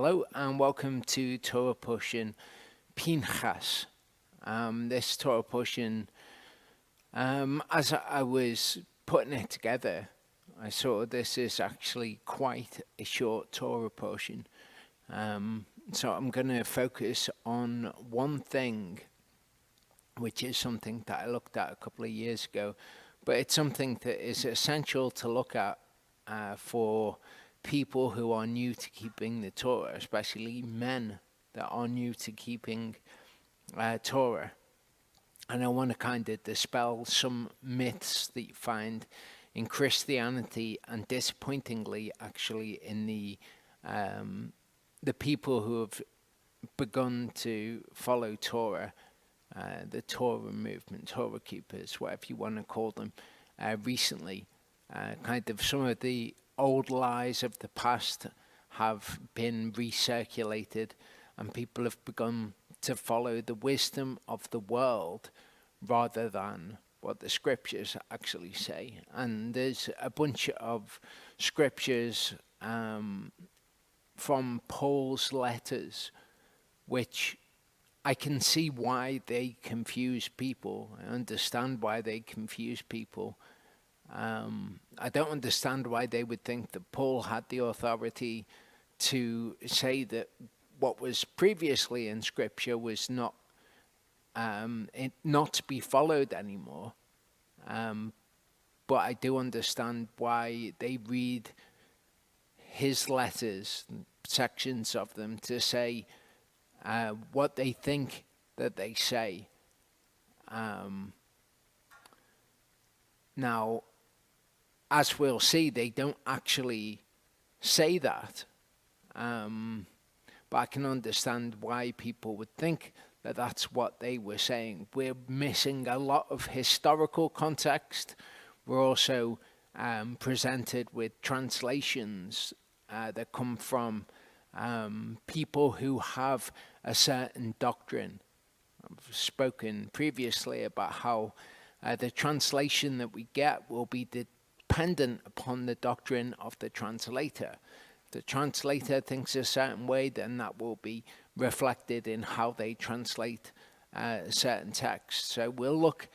Hello and welcome to Torah portion Pinchas. This Torah portion, as I was putting it together, I saw this is actually quite a short Torah portion. So I'm going to focus on one thing, which is something that I looked at a couple of years ago, but it's something that is essential to look at for people who are new to keeping the Torah, especially men that are new to keeping Torah. And I want to kind of dispel some myths that you find in Christianity and disappointingly actually in the people who have begun to follow Torah, the Torah movement, Torah keepers, whatever you want to call them, recently. Kind of some of the old lies of the past have been recirculated and people have begun to follow the wisdom of the world rather than what the scriptures actually say. And there's a bunch of scriptures from Paul's letters which I can see why they confuse people. I understand why they confuse people. I don't understand why they would think that Paul had the authority to say that what was previously in Scripture was not to be followed anymore. But I do understand why they read his letters, sections of them, to say what they think that they say. Now, as we'll see, they don't actually say that. But I can understand why people would think that that's what they were saying. We're missing a lot of historical context. We're also presented with translations that come from people who have a certain doctrine. I've spoken previously about how the translation that we get will be dependent upon the doctrine of the translator. If the translator thinks a certain way, then that will be reflected in how they translate certain texts. So we'll look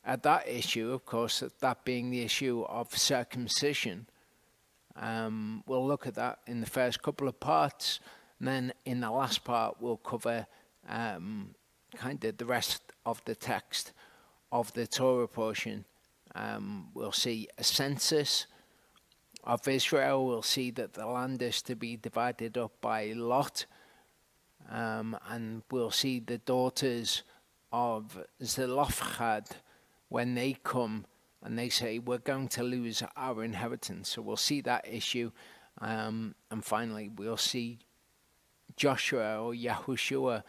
at that issue, of course, that being the issue of circumcision. We'll look at that in the first couple of parts, and then in the last part we'll cover kind of the rest of the text of the Torah portion. We'll see a census of Israel. We'll see that the land is to be divided up by lot. And we'll see the daughters of Zelophehad when they come and they say, we're going to lose our inheritance. So we'll see that issue. And finally, we'll see Joshua or Yahushua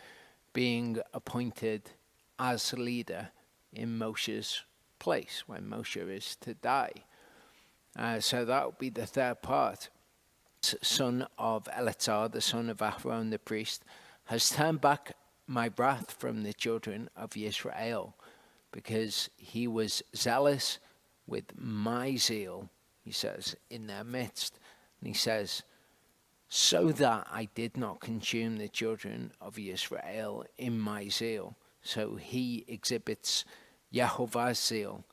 being appointed as leader in Moshe's place when Moshe is to die. So that will be the third part. Son of Eleazar, the son of Aaron the priest, has turned back my wrath from the children of Israel, because he was zealous with my zeal, he says, in their midst. And he says, so that I did not consume the children of Israel in my zeal. So he exhibits Yehovah's zeal.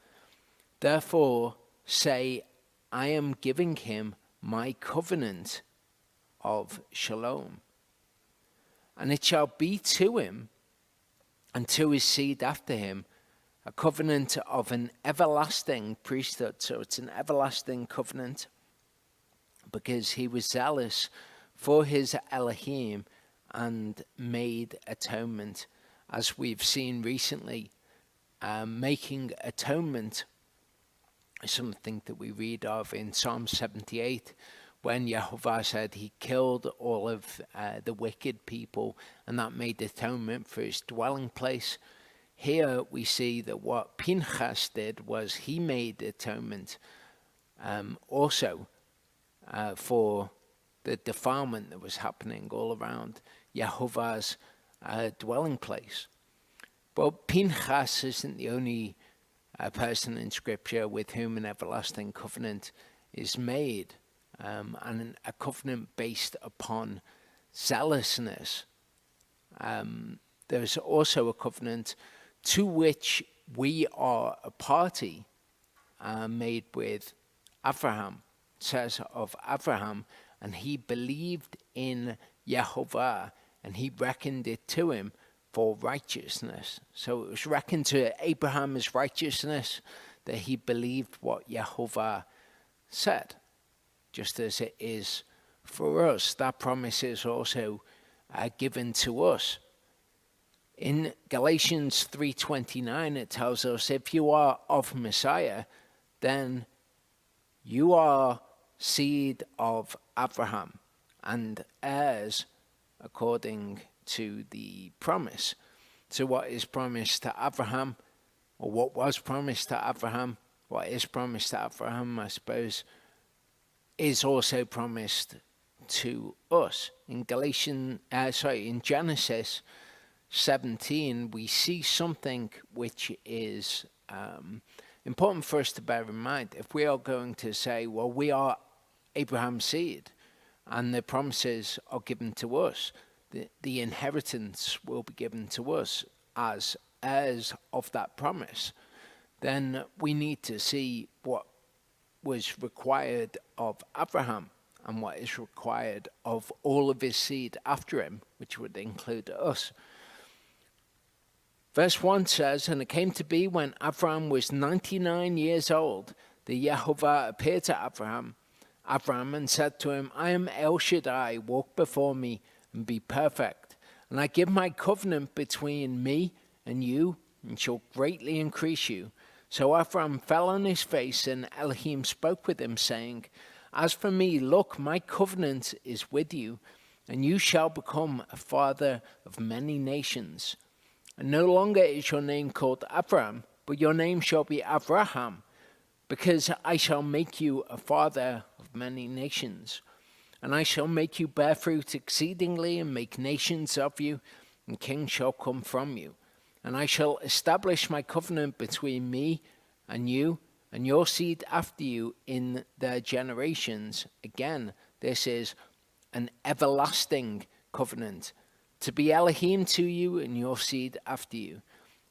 Therefore say, I am giving him my covenant of shalom. And it shall be to him and to his seed after him a covenant of an everlasting priesthood. So it's an everlasting covenant because he was zealous for his Elohim and made atonement. As we've seen recently, making atonement is something that we read of in Psalm 78, when Yehovah said he killed all of the wicked people, and that made atonement for his dwelling place. Here we see that what Pinchas did was he made atonement also for the defilement that was happening all around Yehovah's dwelling place. But Pinchas isn't the only person in Scripture with whom an everlasting covenant is made, and a covenant based upon zealousness. There's also a covenant to which we are a party, made with Abraham. It says of Abraham, and he believed in Yehovah, and he reckoned it to him for righteousness. So it was reckoned to Abraham as righteousness that he believed what Yehovah said, just as it is for us. That promise is also given to us. In Galatians 3:29, it tells us, if you are of Messiah, then you are seed of Abraham and heirs according to the promise. So what is promised to Abraham, or what was promised to Abraham, what is promised to Abraham, I suppose, is also promised to us. In Genesis 17, we see something which is important for us to bear in mind. If we are going to say, well, we are Abraham's seed, and the promises are given to us, the inheritance will be given to us as heirs of that promise, then we need to see what was required of Abraham and what is required of all of his seed after him, which would include us. Verse 1 says, and it came to be when Abraham was 99 years old, that Yehovah appeared to Abraham and said to him, I am El Shaddai, walk before me and be perfect. And I give my covenant between me and you, and shall greatly increase you. So Abraham fell on his face, and Elohim spoke with him, saying, as for me, look, my covenant is with you, and you shall become a father of many nations. And no longer is your name called Abraham, but your name shall be Abraham, because I shall make you a father of many nations. And I shall make you bear fruit exceedingly, and make nations of you, and kings shall come from you. And I shall establish my covenant between me and you, and your seed after you in their generations. Again, this is an everlasting covenant, to be Elohim to you and your seed after you.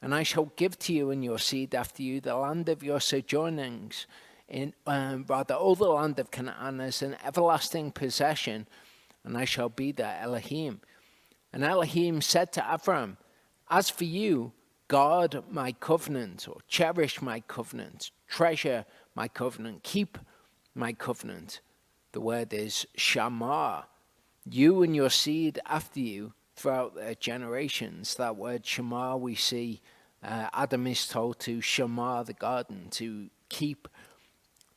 And I shall give to you and your seed after you the land of your sojournings, all the land of Canaan as an everlasting possession, and I shall be their Elohim. And Elohim said to Abraham, as for you, guard my covenant, or cherish my covenant, treasure my covenant, keep my covenant. The word is shamar. You and your seed after you throughout their generations. That word shamar, we see Adam is told to shamar the garden, to keep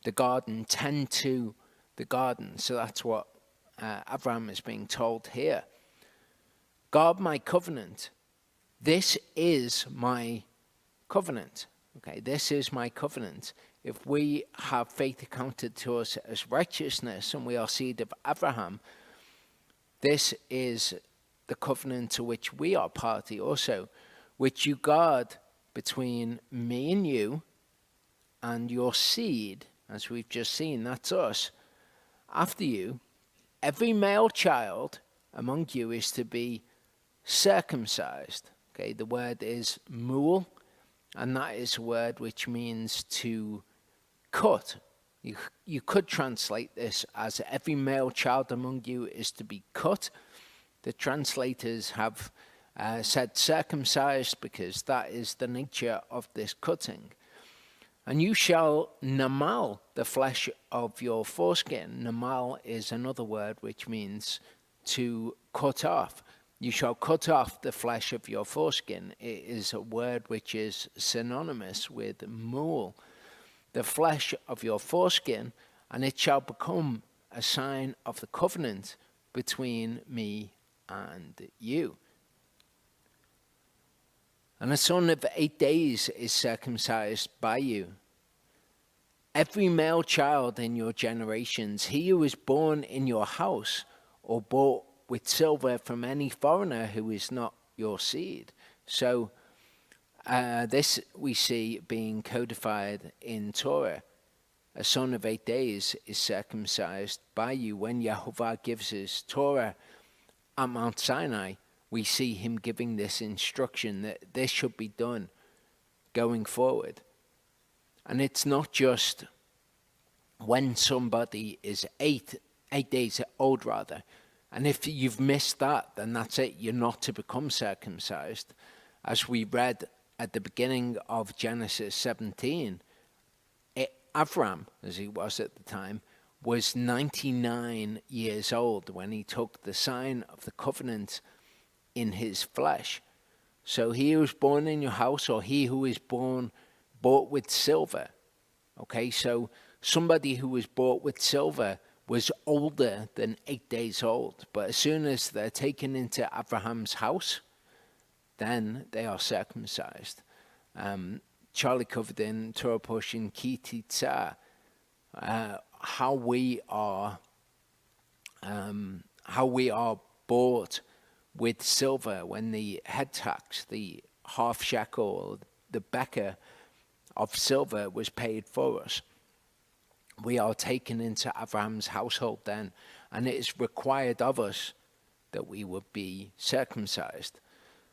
the garden, tend to the garden. So that's what Abraham is being told here. Guard my covenant. This is my covenant. Okay, this is my covenant. If we have faith accounted to us as righteousness and we are seed of Abraham, this is the covenant to which we are party also, which you guard between me and you and your seed, as we've just seen, that's us, after you. Every male child among you is to be circumcised. Okay, the word is mul, and that is a word which means to cut. You could translate this as every male child among you is to be cut. The translators have said circumcised because that is the nature of this cutting. And you shall namal the flesh of your foreskin. Namal is another word which means to cut off. You shall cut off the flesh of your foreskin. It is a word which is synonymous with mul, the flesh of your foreskin, and it shall become a sign of the covenant between me and you. And a son of 8 days is circumcised by you. Every male child in your generations, he who is born in your house or bought with silver from any foreigner who is not your seed. So this we see being codified in Torah. A son of 8 days is circumcised by you when Yehovah gives his Torah at Mount Sinai, we see him giving this instruction that this should be done going forward. And it's not just when somebody is eight days old rather. And if you've missed that, then that's it. You're not to become circumcised. As we read at the beginning of Genesis 17, Avram, as he was at the time, was 99 years old when he took the sign of the covenant in his flesh. So he who was born in your house, or he who is bought with silver. Okay, so somebody who was bought with silver was older than 8 days old. But as soon as they're taken into Abraham's house, then they are circumcised. Charlie covered in Torah portion Ki Titzah how we are bought with silver when the head tax, the half shekel, the beker of silver was paid for us. We are taken into Abraham's household then, and it is required of us that we would be circumcised.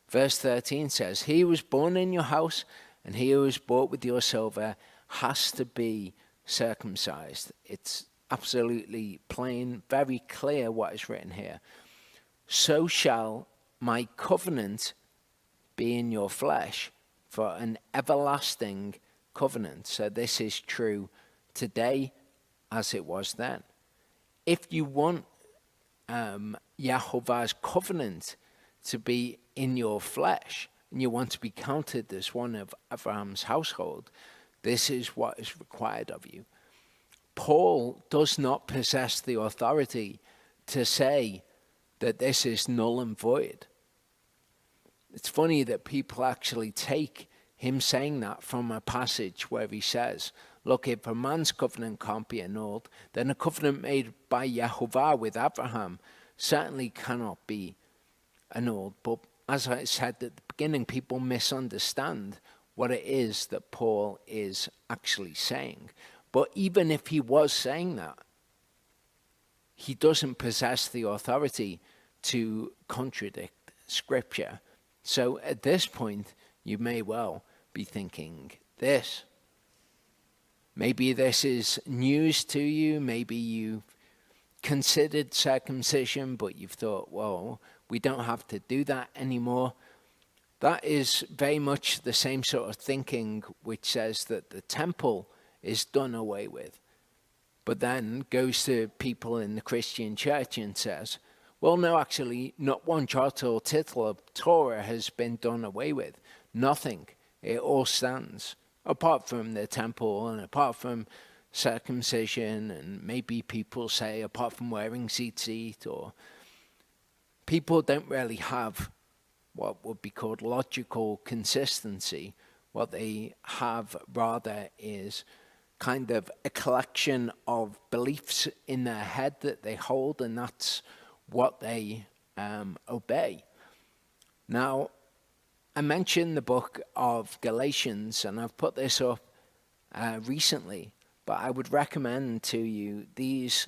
Verse 13 says, he who was born in your house and he who was bought with your silver has to be circumcised. It's absolutely plain, very clear what is written here. So shall my covenant be in your flesh for an everlasting covenant. So this is true today as it was then. If you want Yahovah's covenant to be in your flesh, and you want to be counted as one of Abraham's household, this is what is required of you. Paul does not possess the authority to say that this is null and void. It's funny that people actually take him saying that from a passage where he says, look, if a man's covenant can't be annulled, then a covenant made by Yahovah with Abraham certainly cannot be annulled. But as I said at the beginning, people misunderstand what it is that Paul is actually saying. But even if he was saying that, he doesn't possess the authority to contradict Scripture. So at this point, you may well be thinking this. Maybe this is news to you. Maybe you've considered circumcision, but you've thought, well, we don't have to do that anymore. That is very much the same sort of thinking which says that the temple is done away with, but then goes to people in the Christian church and says, well, no, actually, not one jot or tittle of Torah has been done away with. Nothing. It all stands, apart from the temple and apart from circumcision, and maybe people say apart from wearing tzitzit, or people don't really have what would be called logical consistency. What they have rather is kind of a collection of beliefs in their head that they hold, and that's what they obey. Now, I mentioned the book of Galatians, and I've put this up recently, but I would recommend to you these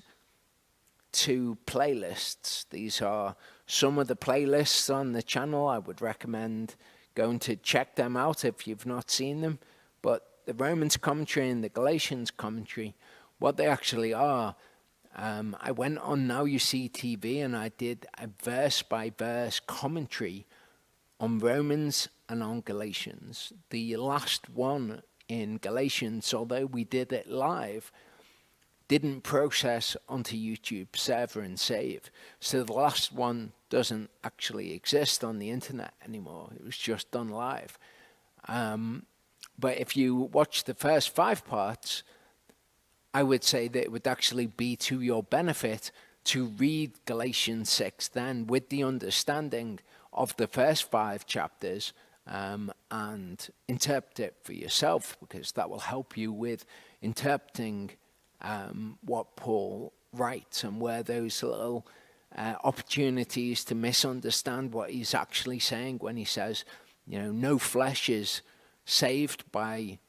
two playlists. These are some of the playlists on the channel. I would recommend going to check them out if you've not seen them. But the Romans commentary and the Galatians commentary, what they actually are, I went on Now You See TV and I did a verse-by-verse commentary on Romans and on Galatians. The last one in Galatians, although we did it live, didn't process onto YouTube server and save. So the last one doesn't actually exist on the internet anymore. It was just done live. But if you watch the first 5 parts, I would say that it would actually be to your benefit to read Galatians 6 then with the understanding of the first 5 chapters and interpret it for yourself, because that will help you with interpreting what Paul writes and where those little opportunities to misunderstand what he's actually saying when he says, no flesh is saved by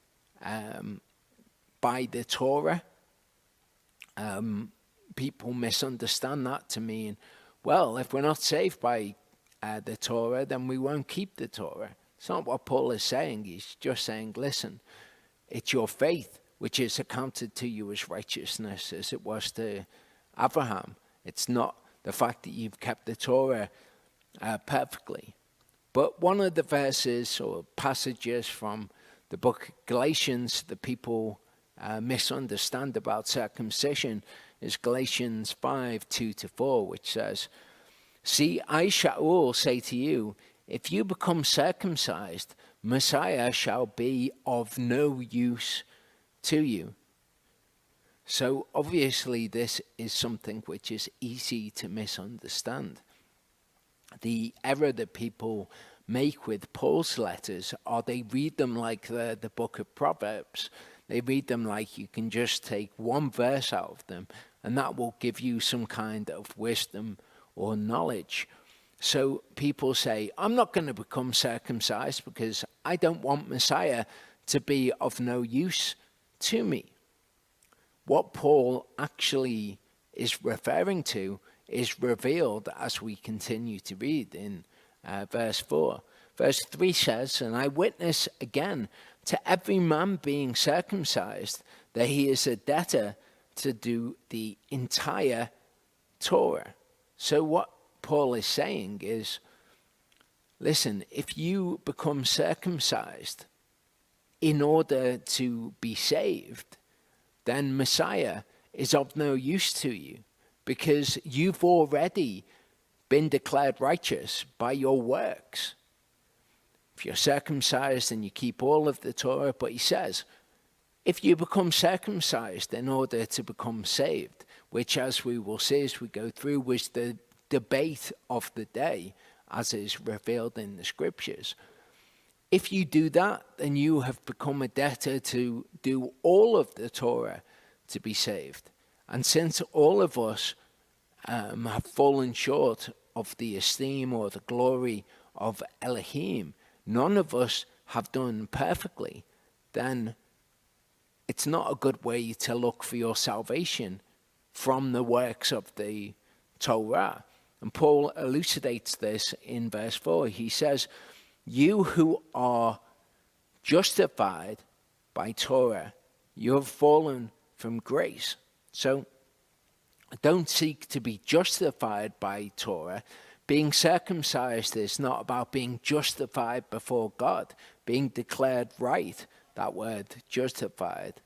the Torah. People misunderstand that to mean, well, if we're not saved by the Torah, then we won't keep the Torah. It's not what Paul is saying. He's just saying, listen, it's your faith which is accounted to you as righteousness, as it was to Abraham. It's not the fact that you've kept the Torah perfectly. But one of the verses or passages from the book of Galatians that people misunderstand about circumcision is Galatians 5:2-4, which says, "See, I shall say to you, if you become circumcised, Messiah shall be of no use to you." So obviously this is something which is easy to misunderstand. The error that people make with Paul's letters are they read them like the book of Proverbs. They read them like you can just take one verse out of them and that will give you some kind of wisdom or knowledge. So people say, I'm not going to become circumcised because I don't want Messiah to be of no use to me. What Paul actually is referring to is revealed as we continue to read in verse 4. Verse 3 says, "And I witness again to every man being circumcised that he is a debtor to do the entire Torah." So what Paul is saying is, listen, if you become circumcised in order to be saved, then Messiah is of no use to you because you've already been declared righteous by your works. If you're circumcised and you keep all of the Torah, but he says, if you become circumcised in order to become saved, which as we will see as we go through was the debate of the day as is revealed in the scriptures. If you do that, then you have become a debtor to do all of the Torah to be saved. And since all of us have fallen short of the esteem or the glory of Elohim, none of us have done perfectly, then it's not a good way to look for your salvation from the works of the Torah. And Paul elucidates this in verse 4. He says, "You who are justified by Torah, you have fallen from grace." So don't seek to be justified by Torah. Being circumcised is not about being justified before God, being declared right. That word, justified,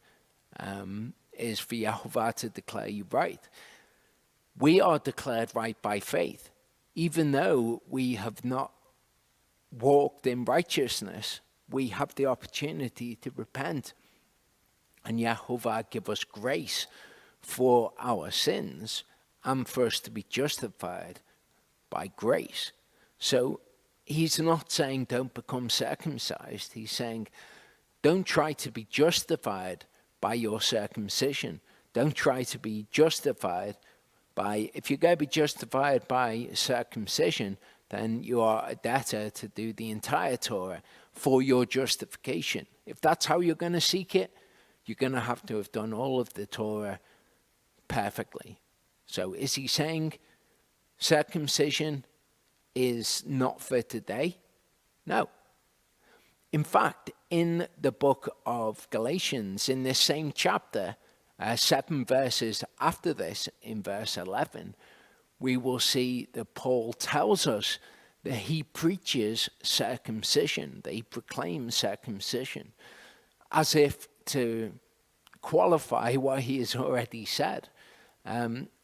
is for Yahovah to declare you right. We are declared right by faith, even though we have not walked in righteousness. We have the opportunity to repent, and Yahovah give us grace for our sins and for us to be justified by grace. So he's not saying don't become circumcised. He's saying don't try to be justified by your circumcision. Don't try to be justified by, if you're going to be justified by circumcision, then you are a debtor to do the entire Torah for your justification. If that's how you're going to seek it, you're going to have done all of the Torah perfectly. So is he saying circumcision is not for today? No. In fact, in the book of Galatians, in this same chapter, 7 verses after this, in verse 11, we will see that Paul tells us that he preaches circumcision, that he proclaims circumcision, as if to qualify what he has already said.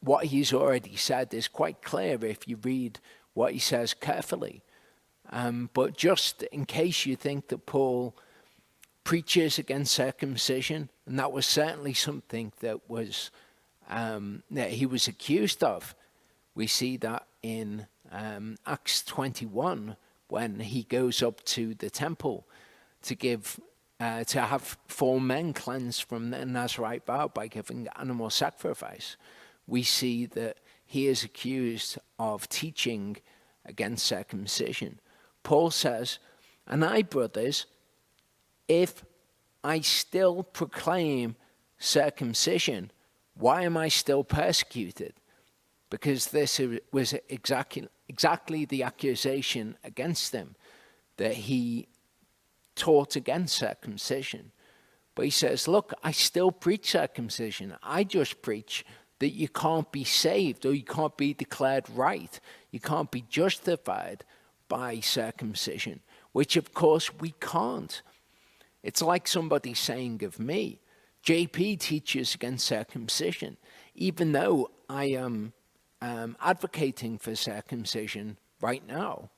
What he's already said is quite clear if you read what he says carefully. But just in case you think that Paul preaches against circumcision, and that was certainly something that was that he was accused of. We see that in Acts 21 when he goes up to the temple to give to have 4 men cleansed from the Nazirite vow by giving animal sacrifice. We see that he is accused of teaching against circumcision. Paul says, "And I, brothers, if I still proclaim circumcision, why am I still persecuted? because this was exactly the accusation against him, that he taught against circumcision. But he says, look, I still preach circumcision. I just preach that you can't be saved, or you can't be declared right. You can't be justified by circumcision, which of course we can't. It's like somebody saying of me, JP teaches against circumcision, even though I am advocating for circumcision right now.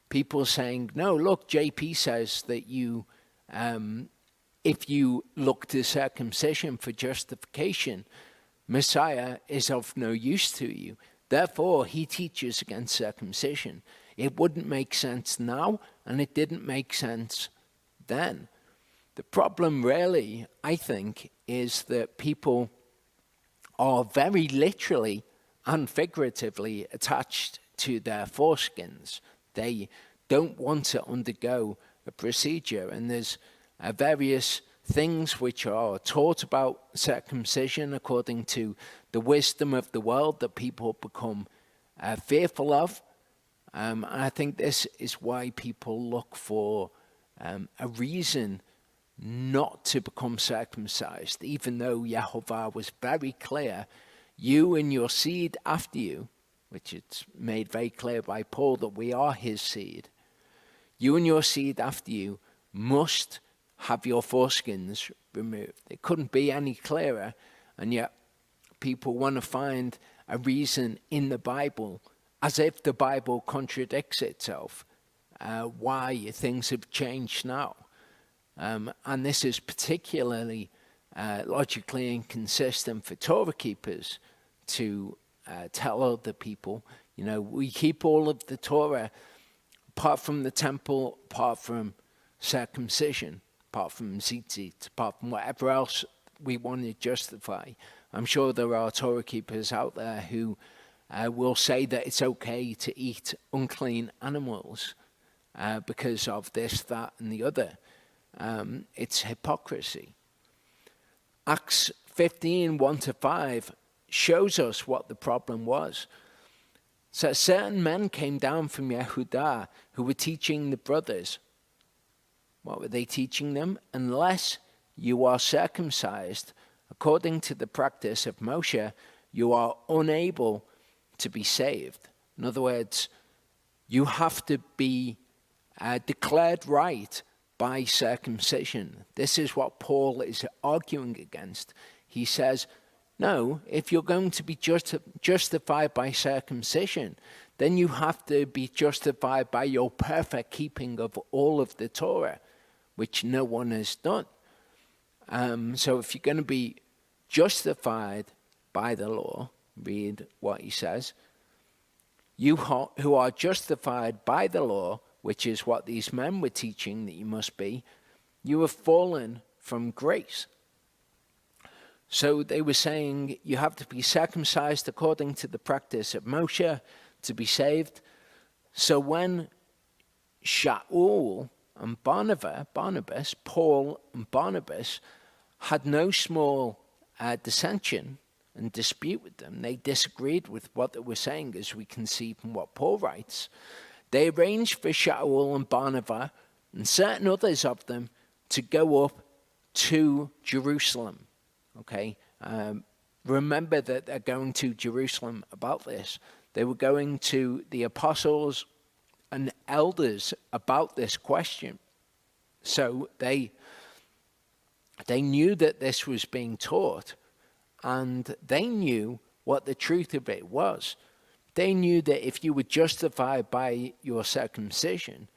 People saying, no, look, JP says that you, if you look to circumcision for justification, Messiah is of no use to you. Therefore, he teaches against circumcision. It wouldn't make sense now, and it didn't make sense then. The problem really, I think, is that people are very literally and figuratively attached to their foreskins. They don't want to undergo a procedure, and there's various things which are taught about circumcision according to the wisdom of the world that people become fearful of. And I think this is why people look for a reason not to become circumcised, even though Yehovah was very clear, you and your seed after you, which it's made very clear by Paul that we are his seed, you and your seed after you must have your foreskins removed. It couldn't be any clearer, and yet people want to find a reason in the Bible, as if the Bible contradicts itself, why things have changed now. And this is particularly logically inconsistent for Torah keepers to tell other people, you know, we keep all of the Torah apart from the temple, apart from circumcision, apart from tzitzit, apart from whatever else we want to justify. I'm sure there are Torah keepers out there who will say that it's okay to eat unclean animals because of this, that, and the other. It's hypocrisy. Acts 15, 1-5 shows us what the problem was. So certain men came down from Yehudah who were teaching the brothers. What were they teaching them? Unless you are circumcised according to the practice of Moshe, you are unable to be saved. In other words, you have to be declared right by circumcision. This is what Paul is arguing against. He says, no, if you're going to be justified by circumcision, then you have to be justified by your perfect keeping of all of the Torah, which no one has done. So if you're going to be justified by the law, read what he says, you who are justified by the law, which is what these men were teaching that you must be, you have fallen from grace. So they were saying you have to be circumcised according to the practice of Moshe to be saved. So when Shaul and Barnabas, Paul and Barnabas, had no small dissension and dispute with them, they disagreed with what they were saying, as we can see from what Paul writes. They arranged for Shaul and Barnabas and certain others of them to go up to Jerusalem. Okay, remember that they're going to Jerusalem about this. They were going to the apostles and elders about this question. So they knew that this was being taught, and they knew what the truth of it was. They knew that if you were justified by your circumcision,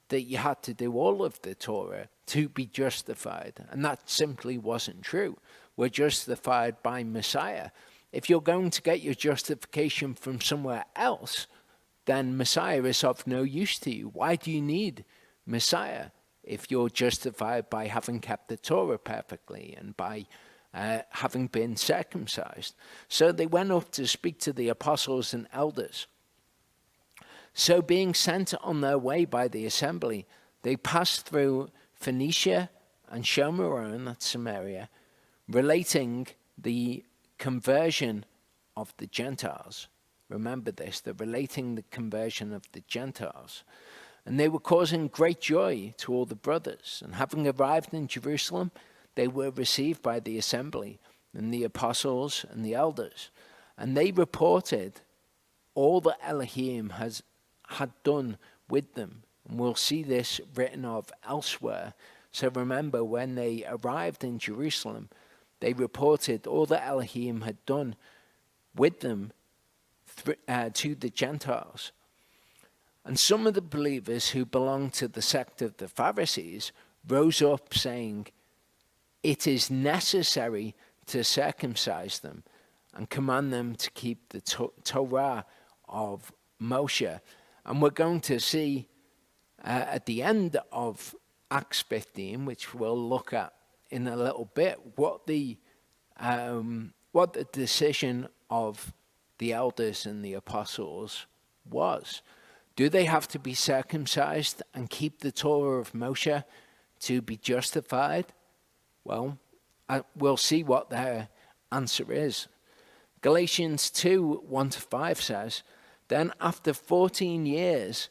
that you had to do all of the Torah to be justified. And that simply wasn't true. We're justified by Messiah. If you're going to get your justification from somewhere else, then Messiah is of no use to you. Why do you need Messiah if you're justified by having kept the Torah perfectly and by having been circumcised? So they went up to speak to the apostles and elders. So being sent on their way by the assembly, they passed through Phoenicia and Shomeron, that's Samaria, relating the conversion of the Gentiles. Remember this, they're relating the conversion of the Gentiles. And they were causing great joy to all the brothers. And having arrived in Jerusalem, they were received by the assembly and the apostles and the elders. And they reported all that Elohim had done with them. And we'll see this written of elsewhere. So remember, when they arrived in Jerusalem, they reported all that Elohim had done with them to the Gentiles. And some of the believers who belonged to the sect of the Pharisees rose up saying, "It is necessary to circumcise them and command them to keep the Torah of Moshe." And we're going to see at the end of Acts 15, which we'll look at in a little bit, what the decision of the elders and the apostles was. Do they have to be circumcised and keep the Torah of Moshe to be justified? Well, we'll see what their answer is. Galatians 2, 1-5 says, "Then after 14 years,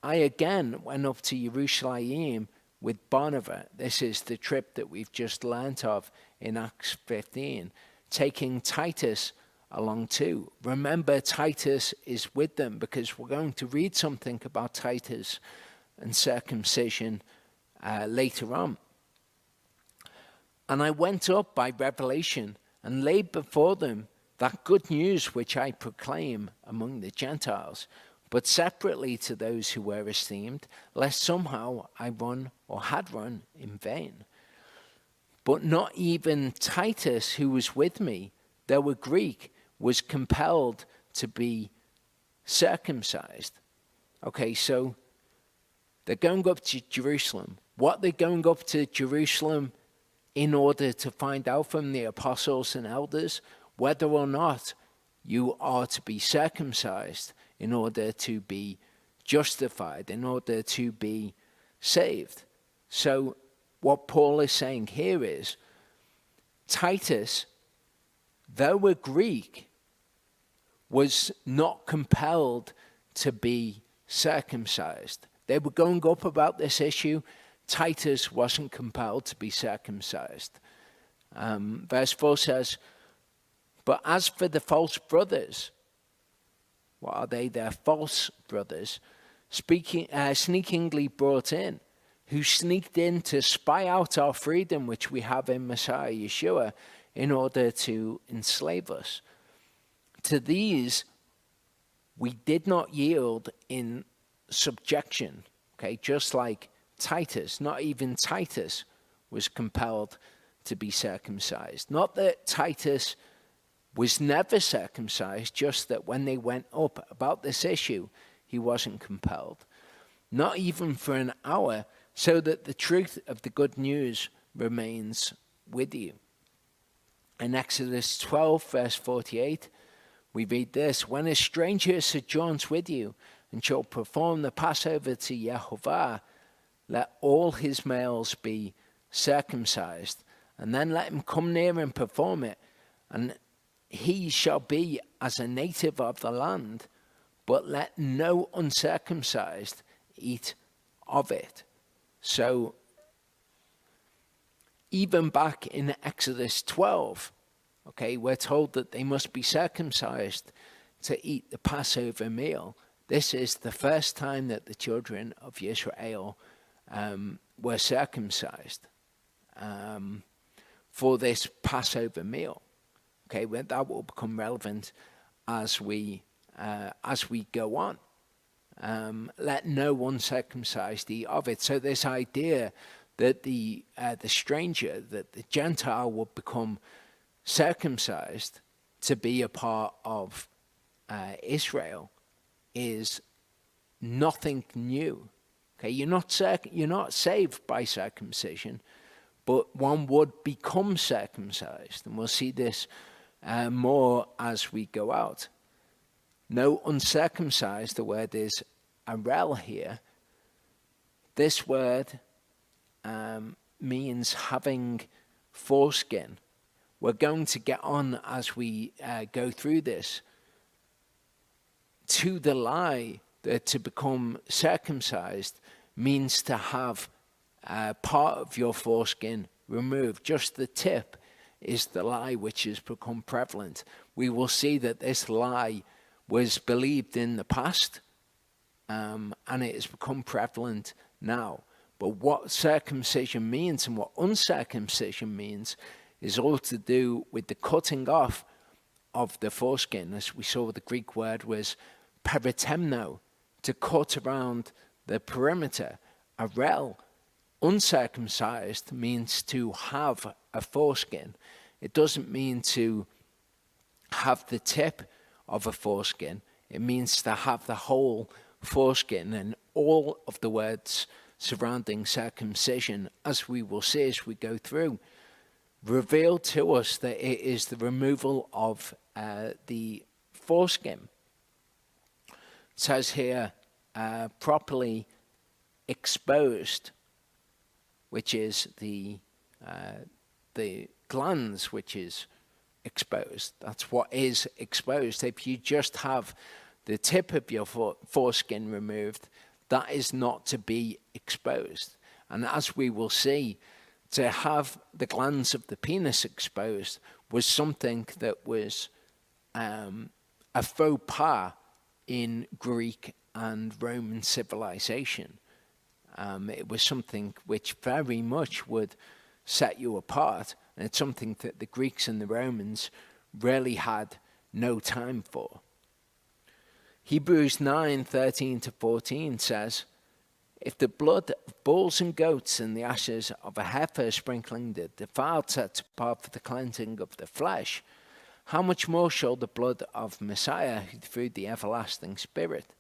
I again went up to Jerusalem with Barnabas." This is the trip that we've just learnt of in Acts 15, taking Titus along too. Remember, Titus is with them because we're going to read something about Titus and circumcision later on. "And I went up by revelation and laid before them that good news which I proclaim among the Gentiles, but separately to those who were esteemed, lest somehow I run or had run in vain. But not even Titus, who was with me, though a Greek, was compelled to be circumcised." Okay, so they're going up to Jerusalem. What they're going up to Jerusalem in order to find out from the apostles and elders whether or not you are to be circumcised in order to be justified, in order to be saved. So what Paul is saying here is, Titus, though a Greek, was not compelled to be circumcised. They were going up about this issue. Titus wasn't compelled to be circumcised. Verse 4 says, "But as for the false brothers," what are they? They're false brothers, sneakingly brought in, who sneaked in to spy out our freedom which we have in Messiah Yeshua in order to enslave us. "To these we did not yield in subjection." Okay, just like Titus, not even Titus was compelled to be circumcised. Not that Titus was never circumcised, just that when they went up about this issue, he wasn't compelled. "Not even for an hour, so that the truth of the good news remains with you." In Exodus 12, verse 48, we read this, "When a stranger sojourns with you and shall perform the Passover to Yehovah, let all his males be circumcised, and then let him come near and perform it, and he shall be as a native of the land, but let no uncircumcised eat of it." So even back in Exodus 12, okay, we're told that they must be circumcised to eat the Passover meal. This is the first time that the children of Israel were circumcised for this Passover meal. Okay, well, that will become relevant as we go on. Let no uncircumcised eat of it. So this idea that the stranger, that the Gentile will become circumcised to be a part of Israel, is nothing new. Okay, you're not saved by circumcision, but one would become circumcised, and we'll see this more as we go out. No uncircumcised, the word is arel here. This word means having foreskin. We're going to get on as we go through this. to the lie that to become circumcised means to have part of your foreskin removed. Just the tip is the lie which has become prevalent. We will see that this lie was believed in the past, and it has become prevalent now. But what circumcision means and what uncircumcision means is all to do with the cutting off of the foreskin. As we saw, the Greek word was peritemno, to cut around the perimeter. A rel, uncircumcised, means to have a foreskin. It doesn't mean to have the tip of a foreskin. It means to have the whole foreskin, and all of the words surrounding circumcision, as we will see as we go through, reveal to us that it is the removal of the foreskin. It says here, properly exposed, which is the glands which is exposed. That's what is exposed. If you just have the tip of your foreskin removed, that is not to be exposed. And as we will see, to have the glands of the penis exposed was something that was a faux pas in Greek and Roman civilization. It was something which very much would set you apart, and it's something that the Greeks and the Romans really had no time for. Hebrews 9:13-14 says, if the blood of bulls and goats and the ashes of a heifer sprinkling the defiled sets apart for the cleansing of the flesh, how much more shall the blood of Messiah, who through the everlasting Spirit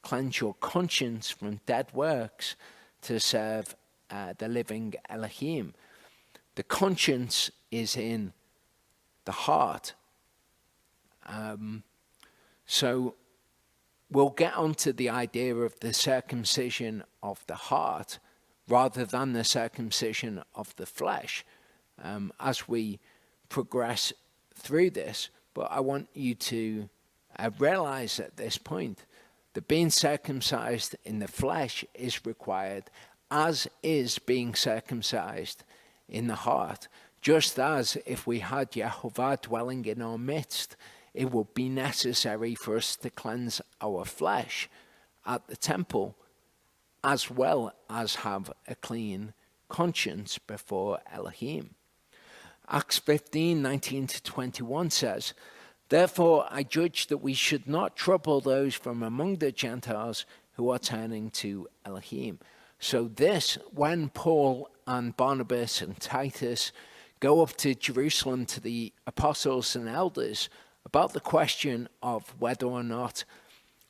cleanse your conscience from dead works to serve the living Elohim. The conscience is in the heart. So we'll get onto the idea of the circumcision of the heart rather than the circumcision of the flesh as we progress through this. But I want you to realize at this point that being circumcised in the flesh is required, as is being circumcised in the heart. Just as if we had Yehovah dwelling in our midst, it would be necessary for us to cleanse our flesh at the temple, as well as have a clean conscience before Elohim. Acts 15:19-21 says, therefore I judge that we should not trouble those from among the Gentiles who are turning to Elohim. So this, when Paul and Barnabas and Titus go up to Jerusalem to the apostles and elders about the question of whether or not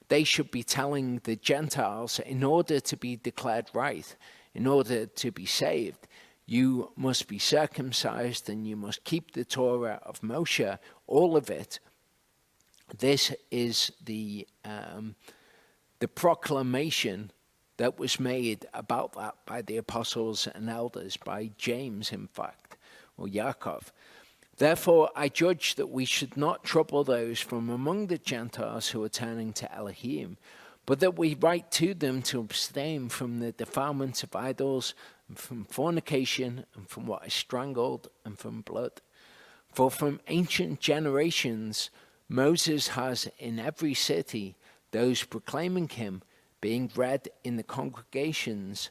they should be telling the Gentiles, in order to be declared right, in order to be saved, you must be circumcised and you must keep the Torah of Moshe, all of it. This is the proclamation that was made about that by the apostles and elders, by James, in fact, or Yaakov. Therefore, I judge that we should not trouble those from among the Gentiles who are turning to Elohim, but that we write to them to abstain from the defilements of idols, and from fornication, and from what is strangled, and from blood. For from ancient generations, Moses has in every city those proclaiming him, being read in the congregations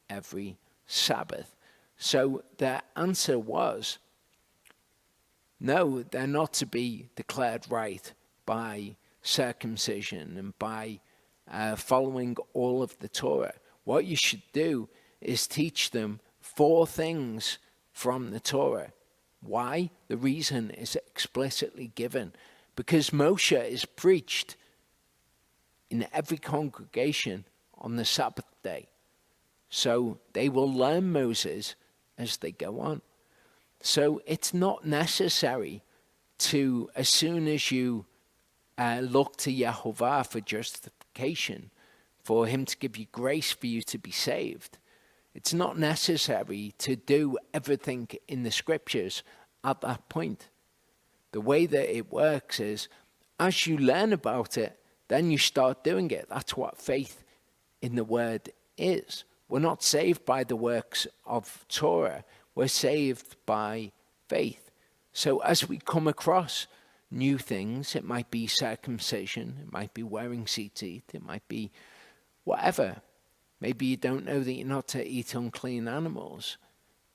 every Sabbath. So their answer was, no, they're not to be declared right by circumcision and by following all of the Torah. What you should do is teach them 4 things from the Torah. Why? The reason is explicitly given. Because Moshe is preached in every congregation on the Sabbath day. So they will learn Moses as they go on. So it's not necessary to, as soon as you look to Yehovah for justification, for him to give you grace for you to be saved, it's not necessary to do everything in the scriptures at that point. The way that it works is, as you learn about it, then you start doing it. That's what faith in the word is. We're not saved by the works of Torah. We're saved by faith. So as we come across new things, it might be circumcision, it might be wearing tzitzit, it might be whatever. Maybe you don't know that you're not to eat unclean animals.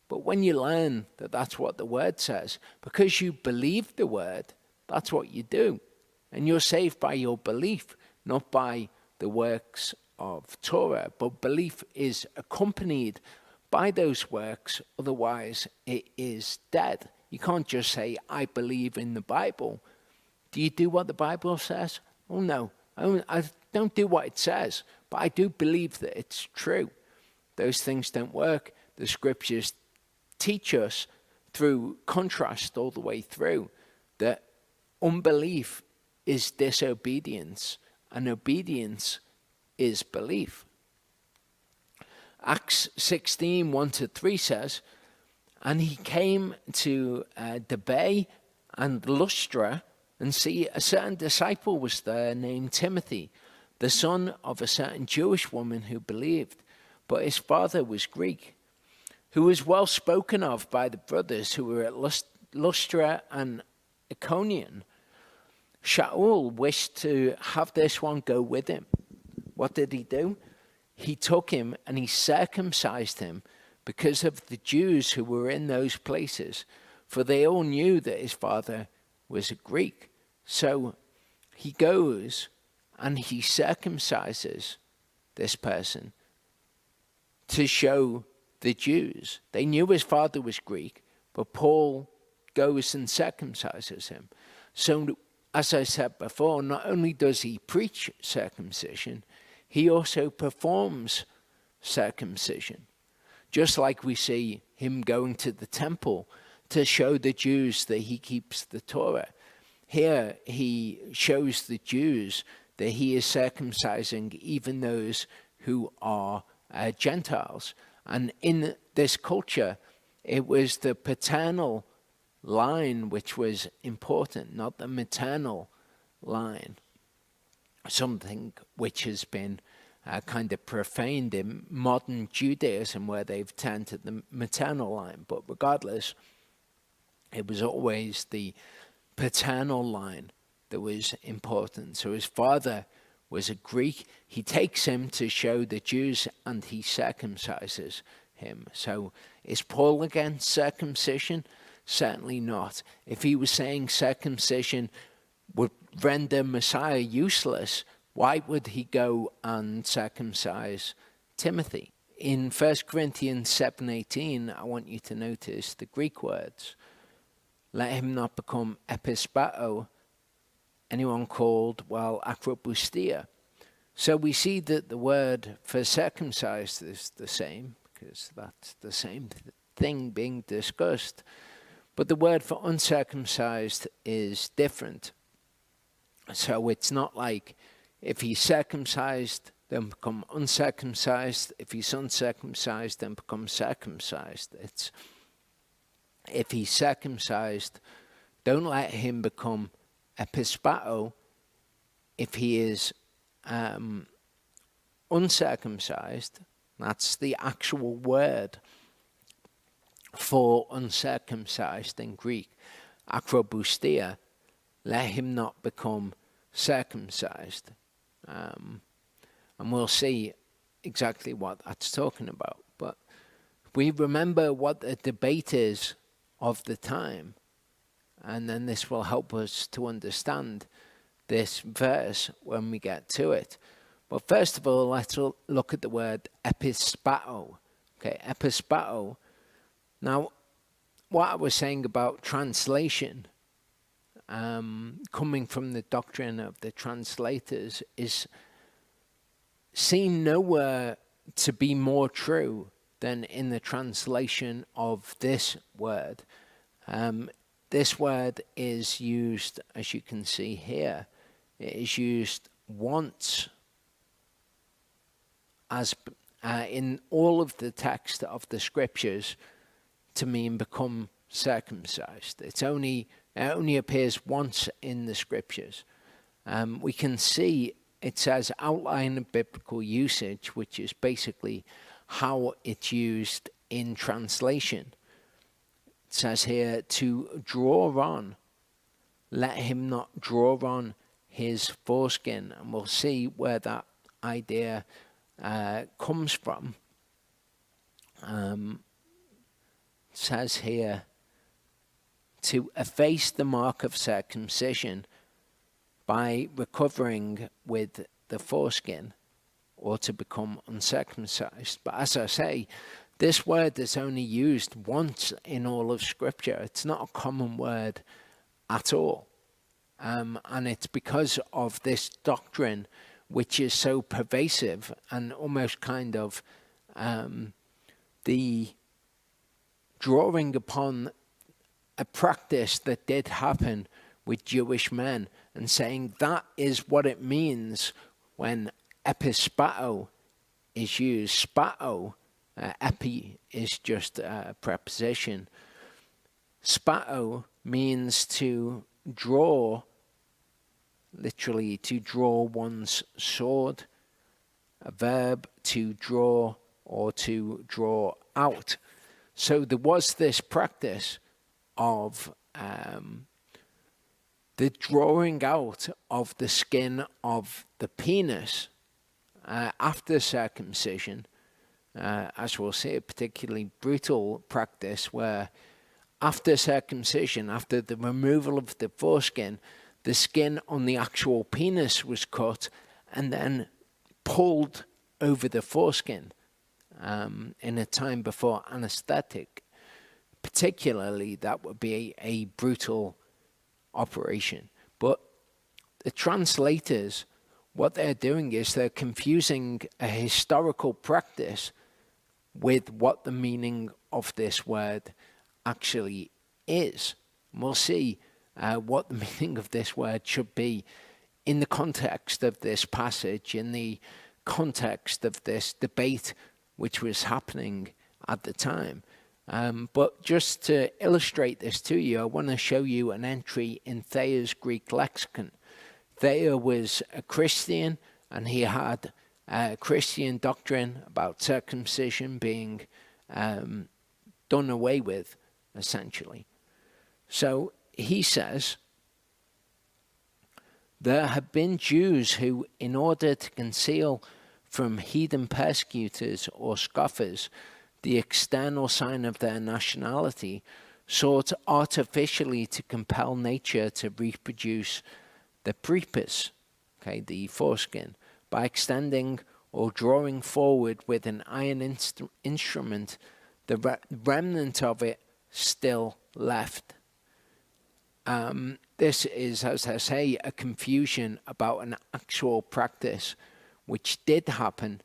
But when you learn that that's what the word says, because you believe the word, that's what you do. And you're saved by your belief, not by the works of Torah. But belief is accompanied by those works, otherwise it is dead. You can't just say, I believe in the Bible. Do you do what the Bible says? Oh no, I don't do what it says, but I do believe that it's true. Those things don't work. The scriptures teach us through contrast all the way through that unbelief is disobedience and obedience is belief. Acts 16, 1-3 says, and he came to Derbe and Lystra, and see, a certain disciple was there named Timothy, the son of a certain Jewish woman who believed, but his father was Greek, who was well spoken of by the brothers who were at Lystra and Iconium. Shaul wished to have this one go with him. What did he do? He took him and he circumcised him because of the Jews who were in those places, for they all knew that his father was a Greek. So he goes and he circumcises this person to show the Jews. They knew his father was Greek, but Paul goes and circumcises him. So, as I said before, not only does he preach circumcision, he also performs circumcision. Just like we see him going to the temple to show the Jews that he keeps the Torah. Here he shows the Jews that he is circumcising even those who are Gentiles. And in this culture, it was the paternal line which was important, not the maternal line. Something which has been kind of profaned in modern Judaism, where they've turned to the maternal line. But regardless, it was always the paternal line that was important. So his father was a Greek. He takes him to show the Jews and he circumcises him. So is Paul against circumcision? Certainly not. If he was saying circumcision would render Messiah useless, why would he go and circumcise Timothy? In 1 Corinthians 7:18, I want you to notice the Greek words. Let him not become epispato, anyone called, akrobustia. So we see that the word for circumcised is the same, because that's the same thing being discussed. But the word for uncircumcised is different. So it's not like if he's circumcised, then become uncircumcised. If he's uncircumcised, then become circumcised. It's if he's circumcised, don't let him become epispato. If he is uncircumcised, that's the actual word for uncircumcised in Greek, akrobustia, let him not become circumcised. And we'll see exactly what that's talking about. But we remember what the debate is of the time, and then this will help us to understand this verse when we get to it. But first of all, let's look at the word epispato. Okay, epispato. Now, what I was saying about translation, coming from the doctrine of the translators, is seen nowhere to be more true than in the translation of this word. This word is used, as you can see here, it is used once as in all of the text of the scriptures to mean become circumcised. It only appears once in the scriptures. We can see it says outline of biblical usage, which is basically how it's used in translation. It says here, to draw on, let him not draw on his foreskin. And we'll see where that idea comes from. It says here, to efface the mark of circumcision by recovering with the foreskin, or to become uncircumcised. But as I say, this word is only used once in all of Scripture. It's not a common word at all. And it's because of this doctrine which is so pervasive and almost kind of the drawing upon a practice that did happen with Jewish men, and saying that is what it means when epispato is used. Spato, epi is just a preposition. Spato means to draw, literally to draw one's sword, a verb to draw or to draw out. So there was this practice of the drawing out of the skin of the penis after circumcision, as we'll see, a particularly brutal practice where after circumcision, after the removal of the foreskin, the skin on the actual penis was cut and then pulled over the foreskin in a time before anesthetic. Particularly, that would be a brutal operation. But the translators, what they're doing is they're confusing a historical practice with what the meaning of this word actually is. And we'll see what the meaning of this word should be in the context of this passage, in the context of this debate which was happening at the time. But just to illustrate this to you, I want to show you an entry in Thayer's Greek lexicon. Thayer was a Christian, and he had a Christian doctrine about circumcision being done away with, essentially. So he says, there have been Jews who, in order to conceal from heathen persecutors or scoffers the external sign of their nationality, sought artificially to compel nature to reproduce the prepuce, the foreskin, by extending or drawing forward with an iron instrument the remnant of it still left. This is, as I say, a confusion about an actual practice which did happen.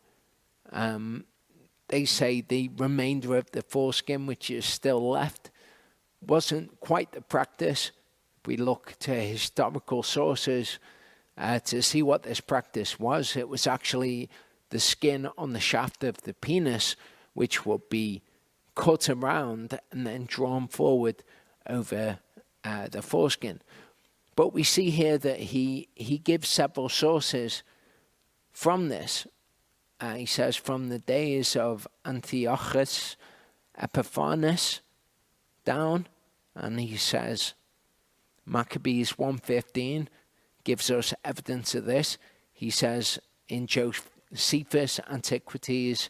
They say the remainder of the foreskin, which is still left, wasn't quite the practice. We look to historical sources to see what this practice was. It was actually the skin on the shaft of the penis, which would be cut around and then drawn forward over the foreskin. But we see here that he gives several sources from this. He says, from the days of Antiochus Epiphanes down, and he says, Maccabees 1:15 gives us evidence of this. He says in Josephus Antiquities,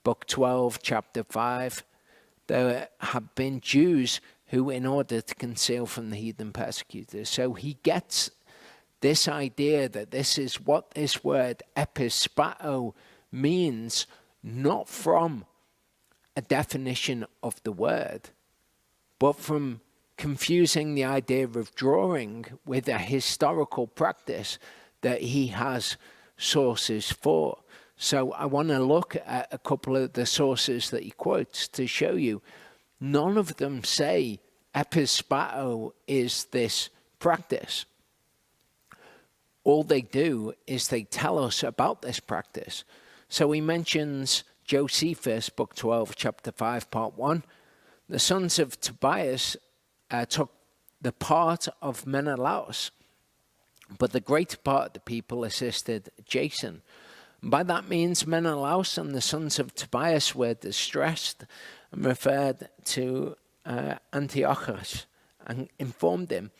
Book 12, Chapter 5, there have been Jews who, in order to conceal from the heathen persecutors. So he gets this idea that this is what this word epispato means, not from a definition of the word, but from confusing the idea of drawing with a historical practice that he has sources for. So I want to look at a couple of the sources that he quotes to show you. None of them say epispato is this practice. All they do is they tell us about this practice. So he mentions Josephus, Book 12, Chapter 5, Part 1. The sons of Tobias took the part of Menelaus, but the greater part of the people assisted Jason. And by that means, Menelaus and the sons of Tobias were distressed and referred to Antiochus and informed him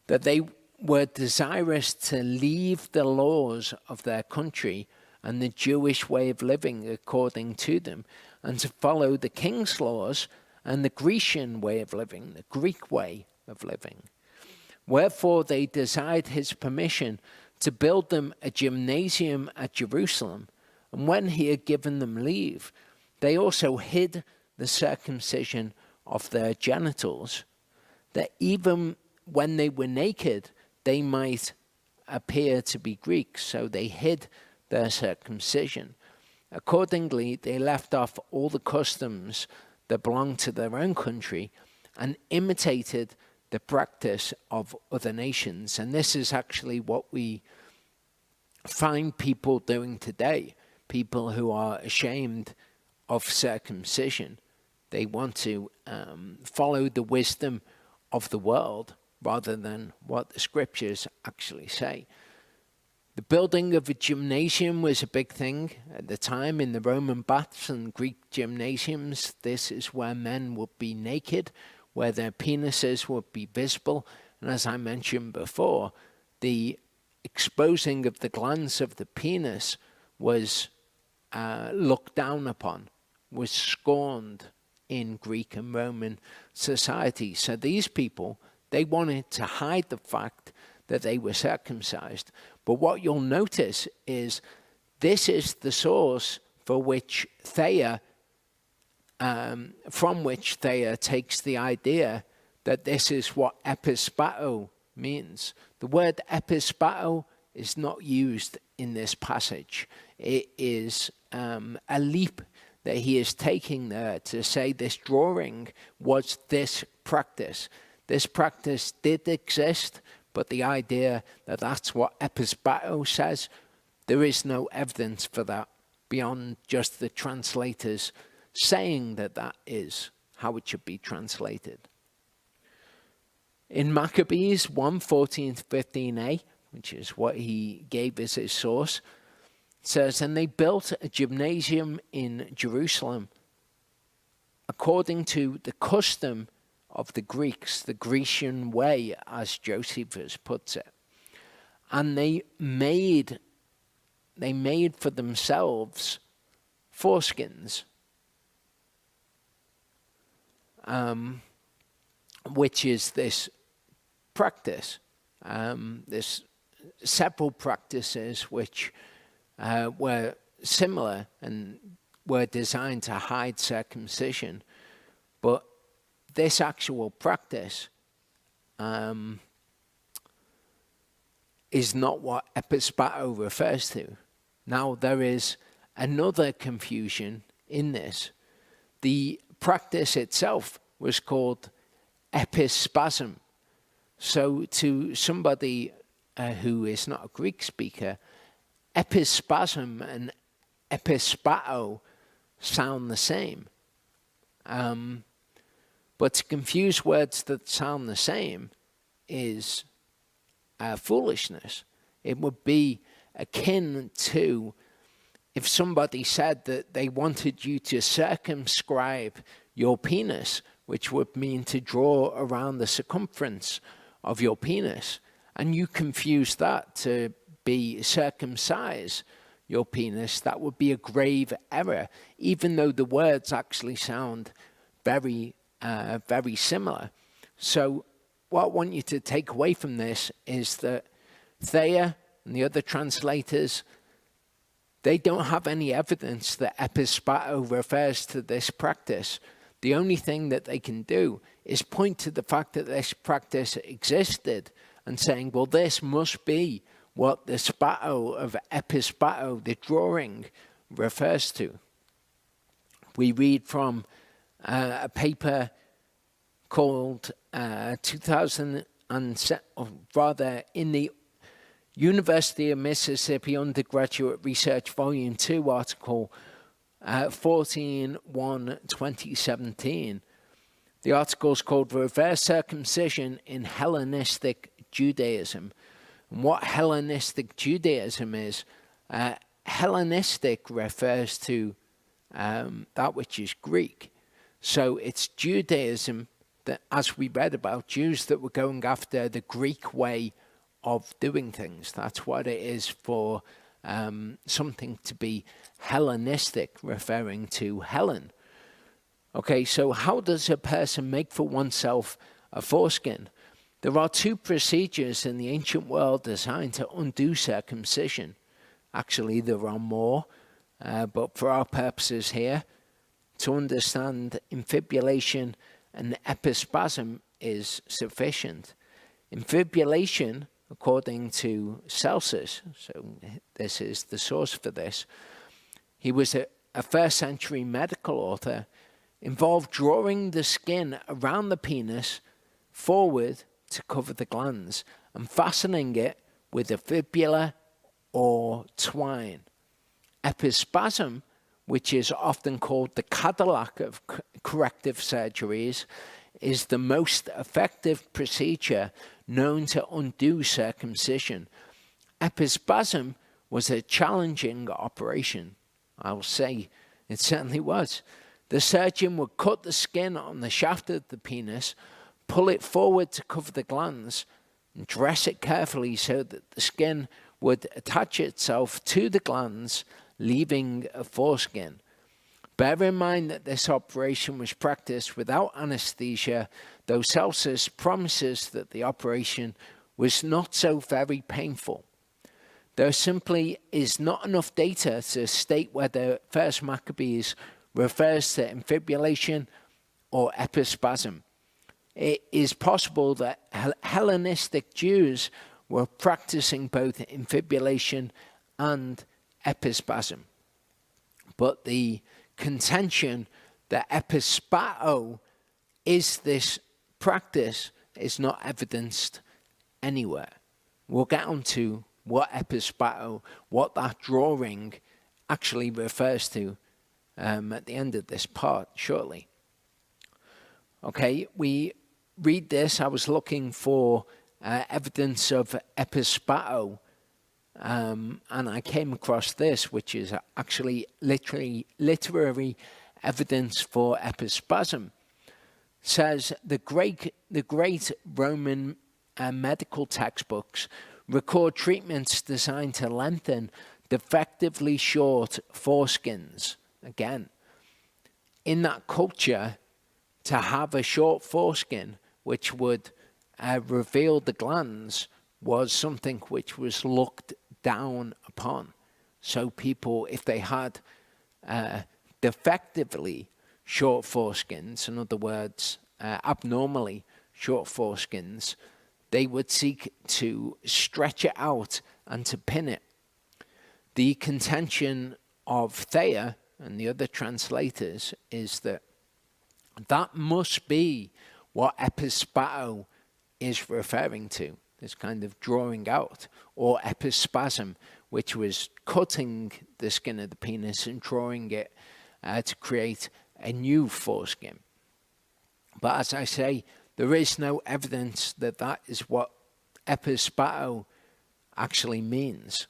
that they were desirous to leave the laws of their country and the Jewish way of living according to them, and to follow the king's laws and the Grecian way of living, the Greek way of living. Wherefore they desired his permission to build them a gymnasium at Jerusalem, and when he had given them leave, they also hid the circumcision of their genitals, that even when they were naked, they might appear to be Greeks. So they hid their circumcision. Accordingly, they left off all the customs that belonged to their own country and imitated the practice of other nations. And this is actually what we find people doing today. People who are ashamed of circumcision. They want to follow the wisdom of the world rather than what the scriptures actually say. The building of a gymnasium was a big thing at the time in the Roman baths and Greek gymnasiums. This is where men would be naked, where their penises would be visible. And as I mentioned before, the exposing of the glands of the penis was looked down upon, was scorned in Greek and Roman society. So these people, they wanted to hide the fact that they were circumcised. But what you'll notice is this is the source for which Thayer, from which Thayer takes the idea that this is what epispato means. The word epispato is not used in this passage. It is a leap that he is taking there to say this drawing was this practice. This practice did exist, but the idea that that's what epispato says, there is no evidence for that beyond just the translators saying that that is how it should be translated. In Maccabees 1:14-15a, which is what he gave as his source, it says, and they built a gymnasium in Jerusalem according to the custom of the Greeks, the Grecian way, as Josephus puts it. And they made for themselves foreskins, which is this practice. There's several practices which were similar and were designed to hide circumcision, but this actual practice is not what epispato refers to. Now, there is another confusion in this. The practice itself was called epispasm. So to somebody who is not a Greek speaker, epispasm and epispato sound the same. But to confuse words that sound the same is foolishness. It would be akin to if somebody said that they wanted you to circumscribe your penis, which would mean to draw around the circumference of your penis, and you confuse that to be circumcise your penis, that would be a grave error, even though the words actually sound very similar. So what I want you to take away from this is that Thayer and the other translators, they don't have any evidence that epispato refers to this practice. The only thing that they can do is point to the fact that this practice existed and saying, well, this must be what the spato of epispato, the drawing, refers to. We read from a paper called 2007, or rather in the University of Mississippi Undergraduate Research Volume 2 article 14/1/2017. The article is called Reverse Circumcision in Hellenistic Judaism. And what Hellenistic Judaism is, Hellenistic refers to that which is Greek. So it's Judaism that, as we read about, Jews that were going after the Greek way of doing things. That's what it is for something to be Hellenistic, referring to Helen. Okay, so how does a person make for oneself a foreskin? There are two procedures in the ancient world designed to undo circumcision. Actually, there are more, but for our purposes here, to understand infibulation and epispasm is sufficient. Infibulation, according to Celsus, so this is the source for this, he was a first century medical author, involved drawing the skin around the penis forward to cover the glands and fastening it with a fibula or twine. Epispasm, which is often called the Cadillac of corrective surgeries, is the most effective procedure known to undo circumcision. Epispasm was a challenging operation. I'll say it certainly was. The surgeon would cut the skin on the shaft of the penis, pull it forward to cover the glands, and dress it carefully so that the skin would attach itself to the glands, leaving a foreskin. Bear in mind that this operation was practiced without anesthesia, though Celsus promises that the operation was not so very painful. There simply is not enough data to state whether First Maccabees refers to infibulation or epispasm. It is possible that Hellenistic Jews were practicing both infibulation and epispasm. But the contention that epispao is this practice is not evidenced anywhere. We'll get on to what epispao, what that drawing actually refers to at the end of this part shortly. Okay, we read this. I was looking for evidence of epispao, and I came across this, which is actually literary evidence for epispasm. Says the great Roman medical textbooks record treatments designed to lengthen defectively short foreskins. Again, in that culture, to have a short foreskin which would reveal the glands was something which was looked down upon. So people, if they had defectively short foreskins, in other words, abnormally short foreskins, they would seek to stretch it out and to pin it. The contention of Thayer and the other translators is that that must be what epispao is referring to, this kind of drawing out, or epispasm, which was cutting the skin of the penis and drawing it to create a new foreskin. But as I say, there is no evidence that that is what epispao actually means.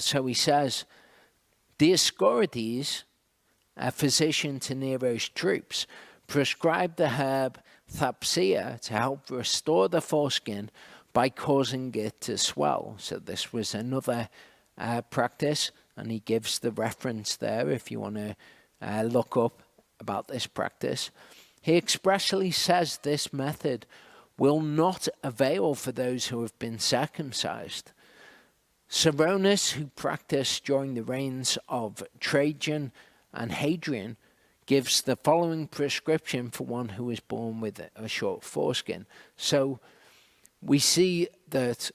So he says, Dioscorides, a physician to Nero's troops, prescribed the herb thapsia to help restore the foreskin by causing it to swell. So this was another practice, and he gives the reference there if you want to look up about this practice. He expressly says this method will not avail for those who have been circumcised. Seronus, who practiced during the reigns of Trajan and Hadrian, gives the following prescription for one who is born with a short foreskin. So we see that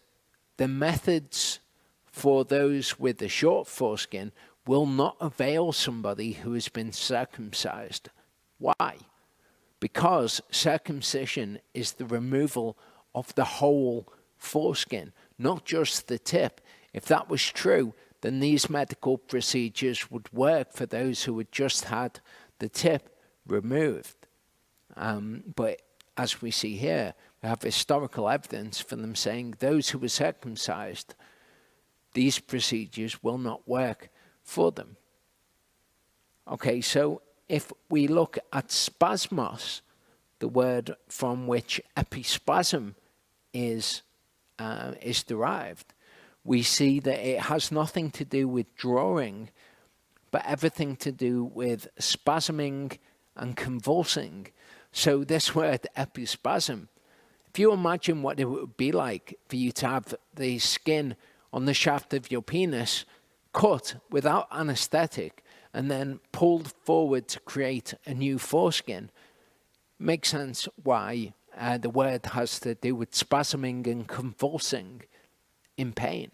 the methods for those with a short foreskin will not avail somebody who has been circumcised. Why? Because circumcision is the removal of the whole foreskin, not just the tip. If that was true, then these medical procedures would work for those who had just had the tip removed. But as we see here, have historical evidence for them saying those who were circumcised, these procedures will not work for them. Okay, so if we look at spasmos, the word from which epispasm is derived, we see that it has nothing to do with drawing, but everything to do with spasming and convulsing. So this word epispasm, if you imagine what it would be like for you to have the skin on the shaft of your penis cut without anesthetic and then pulled forward to create a new foreskin, makes sense why the word has to do with spasming and convulsing in pain.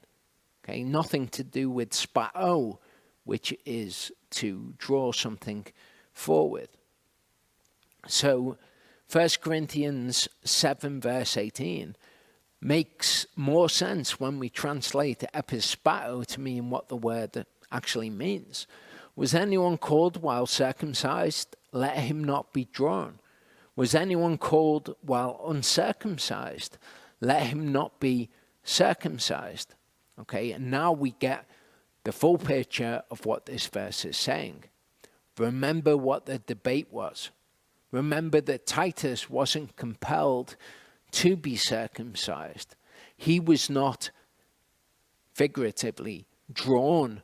Okay, nothing to do with spao, which is to draw something forward. So 1 Corinthians 7 verse 18 makes more sense when we translate epispao to mean what the word actually means. Was anyone called while circumcised? Let him not be drawn. Was anyone called while uncircumcised? Let him not be circumcised. Okay, and now we get the full picture of what this verse is saying. Remember what the debate was. Remember that Titus wasn't compelled to be circumcised. He was not figuratively drawn.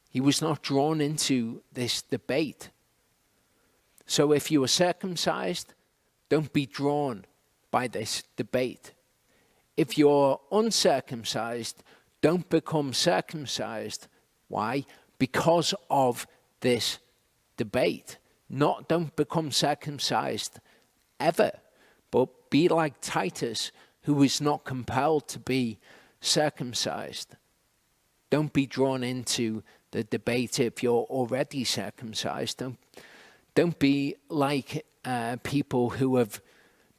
He was not drawn into this debate. So if you are circumcised, don't be drawn by this debate. If you're uncircumcised, don't become circumcised. Why? Because of this debate. Not don't become circumcised ever, but be like Titus, who is not compelled to be circumcised. Don't be drawn into the debate if you're already circumcised. Don't be like people who have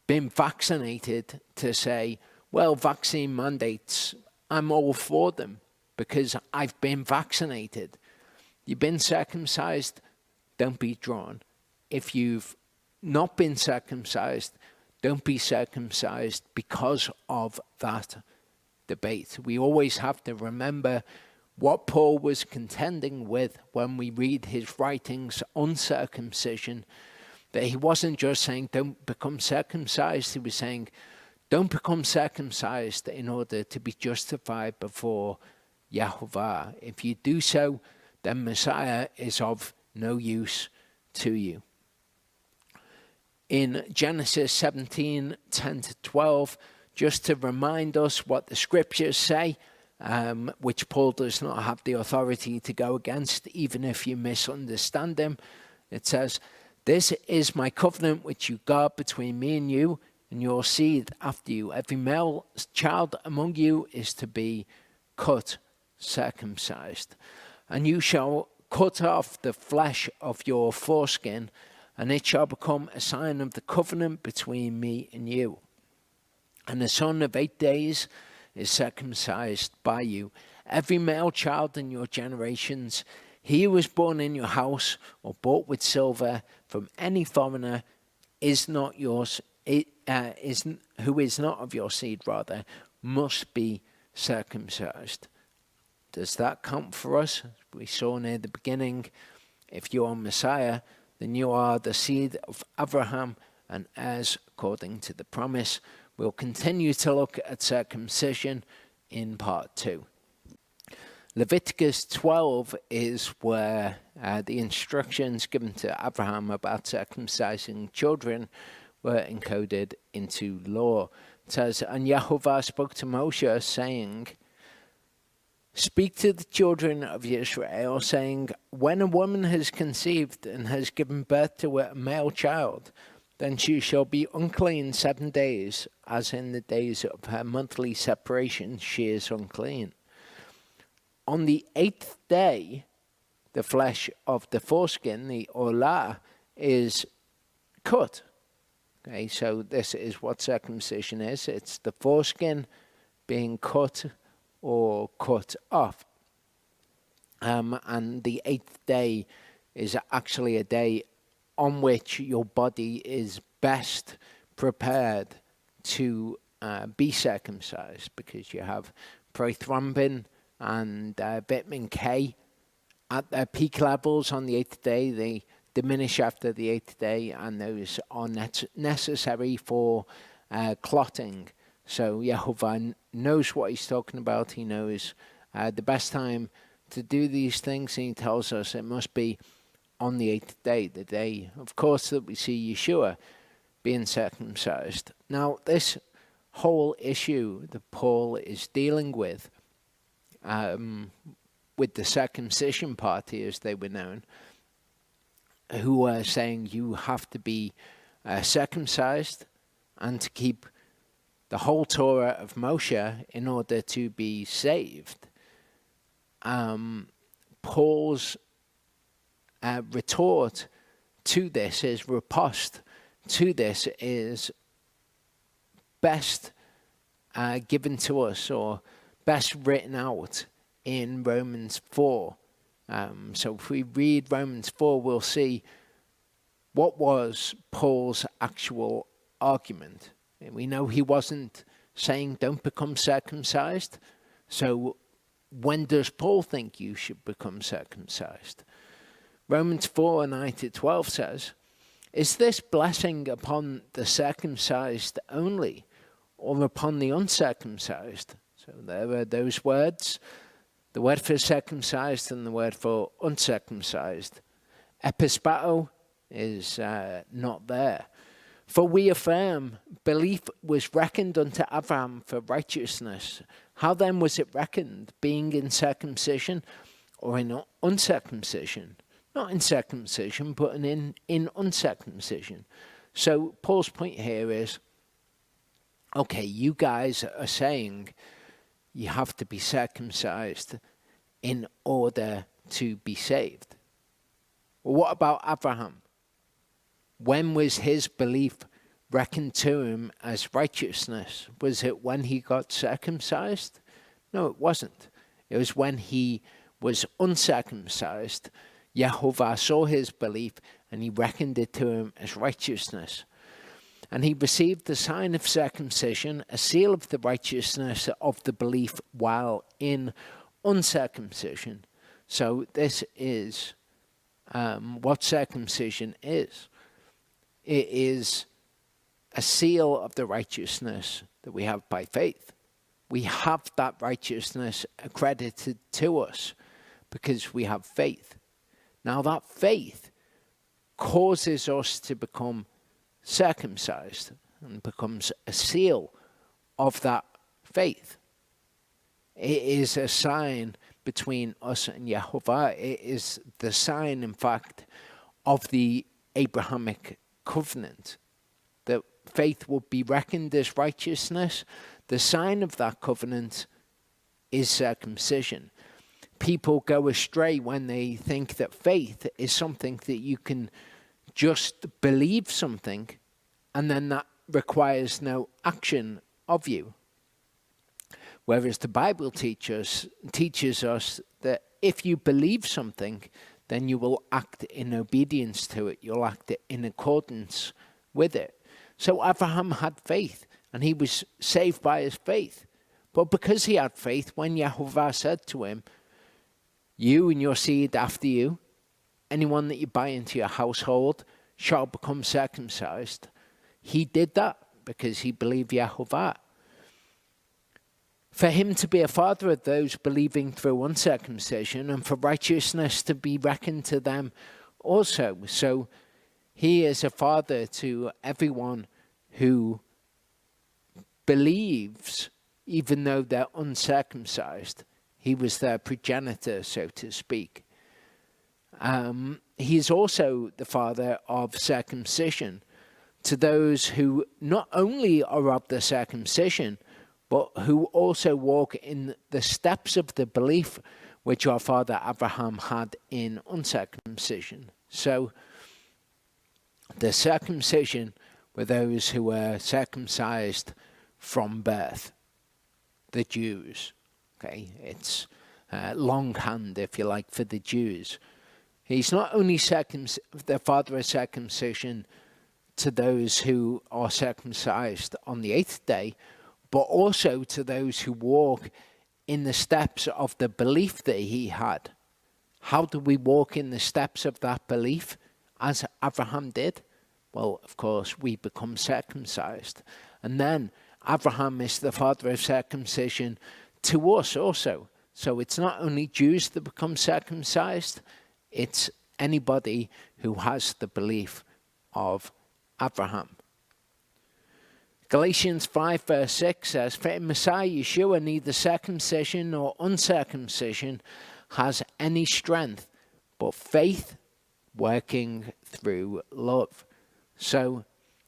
been vaccinated to say, well, vaccine mandates, I'm all for them because I've been vaccinated. You've been circumcised, don't be drawn. If you've not been circumcised, don't be circumcised because of that debate. We always have to remember what Paul was contending with when we read his writings on circumcision, that he wasn't just saying don't become circumcised, he was saying don't become circumcised in order to be justified before Yahovah. If you do so, then Messiah is of no use to you. In Genesis 17, 10 to 12, just to remind us what the scriptures say, which Paul does not have the authority to go against, even if you misunderstand him. It says, "This is my covenant which you guard between me and you, and your seed after you. Every male child among you is to be cut circumcised. And you shall cut off the flesh of your foreskin, and it shall become a sign of the covenant between me and you. And the son of 8 days is circumcised by you. Every male child in your generations, he who was born in your house or bought with silver from any foreigner is not yours, who is not of your seed, rather, must be circumcised." Does that count for us? We saw near the beginning, if you are Messiah, then you are the seed of Abraham and heirs according to the promise. We'll continue to look at circumcision in part 2. Leviticus 12 is where the instructions given to Abraham about circumcising children were encoded into law. It says, "And Yahovah spoke to Moshe, saying, Speak to the children of Israel, saying, when a woman has conceived and has given birth to a male child, then she shall be unclean 7 days, as in the days of her monthly separation she is unclean. On the 8th day, the flesh of the foreskin, the olah, is cut." Okay, so this is what circumcision is. It's the foreskin being cut or cut off. And the 8th day is actually a day on which your body is best prepared to be circumcised, because you have prothrombin and vitamin K at their peak levels on the 8th day. They diminish after the 8th day, and those are necessary for clotting. So Yehovah knows what he's talking about. He knows the best time to do these things, and he tells us it must be on the 8th day, the day, of course, that we see Yeshua being circumcised. Now, this whole issue that Paul is dealing with the circumcision party, as they were known, who were saying you have to be circumcised and to keep the whole Torah of Moshe in order to be saved. Paul's retort to this, his riposte to this, is best given to us, or best written out in Romans 4. So if we read Romans 4, we'll see what was Paul's actual argument. And we know he wasn't saying don't become circumcised. So when does Paul think you should become circumcised? Romans 4, 9-12 says, "Is this blessing upon the circumcised only, or upon the uncircumcised?" So there are those words, the word for circumcised and the word for uncircumcised. Epispato is not there. "For we affirm, belief was reckoned unto Abraham for righteousness. How then was it reckoned, being in circumcision or in uncircumcision?" Not in circumcision, but in uncircumcision. So Paul's point here is, okay, you guys are saying you have to be circumcised in order to be saved. Well, what about Abraham? When was his belief reckoned to him as righteousness? Was it when he got circumcised? No, it wasn't. It was when he was uncircumcised. Yehovah saw his belief and he reckoned it to him as righteousness. And he received the sign of circumcision, a seal of the righteousness of the belief while in uncircumcision. So this is what circumcision is. It is a seal of the righteousness that we have by faith. We have that righteousness accredited to us because we have faith. Now that faith causes us to become circumcised and becomes a seal of that faith. It is a sign between us and Yehovah. It is the sign, in fact, of the Abrahamic covenant, that faith will be reckoned as righteousness. The sign of that covenant is circumcision. People go astray when they think that faith is something that you can just believe something and then that requires no action of you. Whereas the Bible teaches us that if you believe something, then you will act in obedience to it. You'll act in accordance with it. So Abraham had faith, and he was saved by his faith. But because he had faith, when Yehovah said to him, "You and your seed after you, anyone that you buy into your household shall become circumcised," he did that because he believed Yehovah. For him to be a father of those believing through uncircumcision, and for righteousness to be reckoned to them also. So he is a father to everyone who believes, even though they're uncircumcised. He was their progenitor, so to speak. He is also the father of circumcision to those who not only are of the circumcision, but who also walk in the steps of the belief which our father Abraham had in uncircumcision. So the circumcision were those who were circumcised from birth, the Jews. Okay, it's longhand, if you like, for the Jews. He's not only the father of circumcision to those who are circumcised on the 8th day, but also to those who walk in the steps of the belief that he had. How do we walk in the steps of that belief as Abraham did? Well, of course, we become circumcised. And then Abraham is the father of circumcision to us also. So it's not only Jews that become circumcised, it's anybody who has the belief of Abraham. Galatians 5 verse 6 says, "For in Messiah Yeshua neither circumcision nor uncircumcision has any strength, but faith working through love." So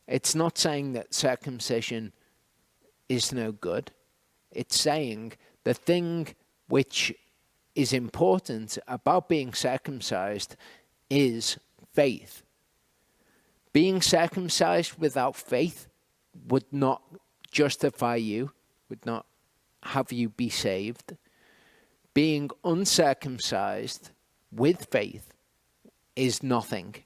it's not saying that circumcision is no good. It's saying the thing which is important about being circumcised is faith. Being circumcised without faith would not justify you, would not have you be saved. Being uncircumcised with faith is nothing,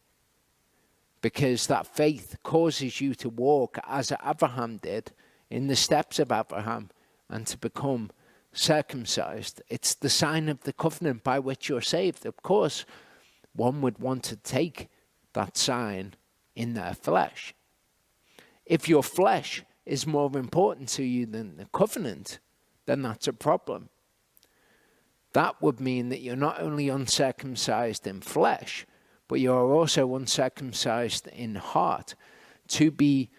because that faith causes you to walk as Abraham did in the steps of Abraham and to become circumcised. It's the sign of the covenant by which you're saved. Of course, one would want to take that sign in their flesh. If your flesh is more important to you than the covenant, then that's a problem. That would mean that you're not only uncircumcised in flesh, but you're also uncircumcised in heart. To be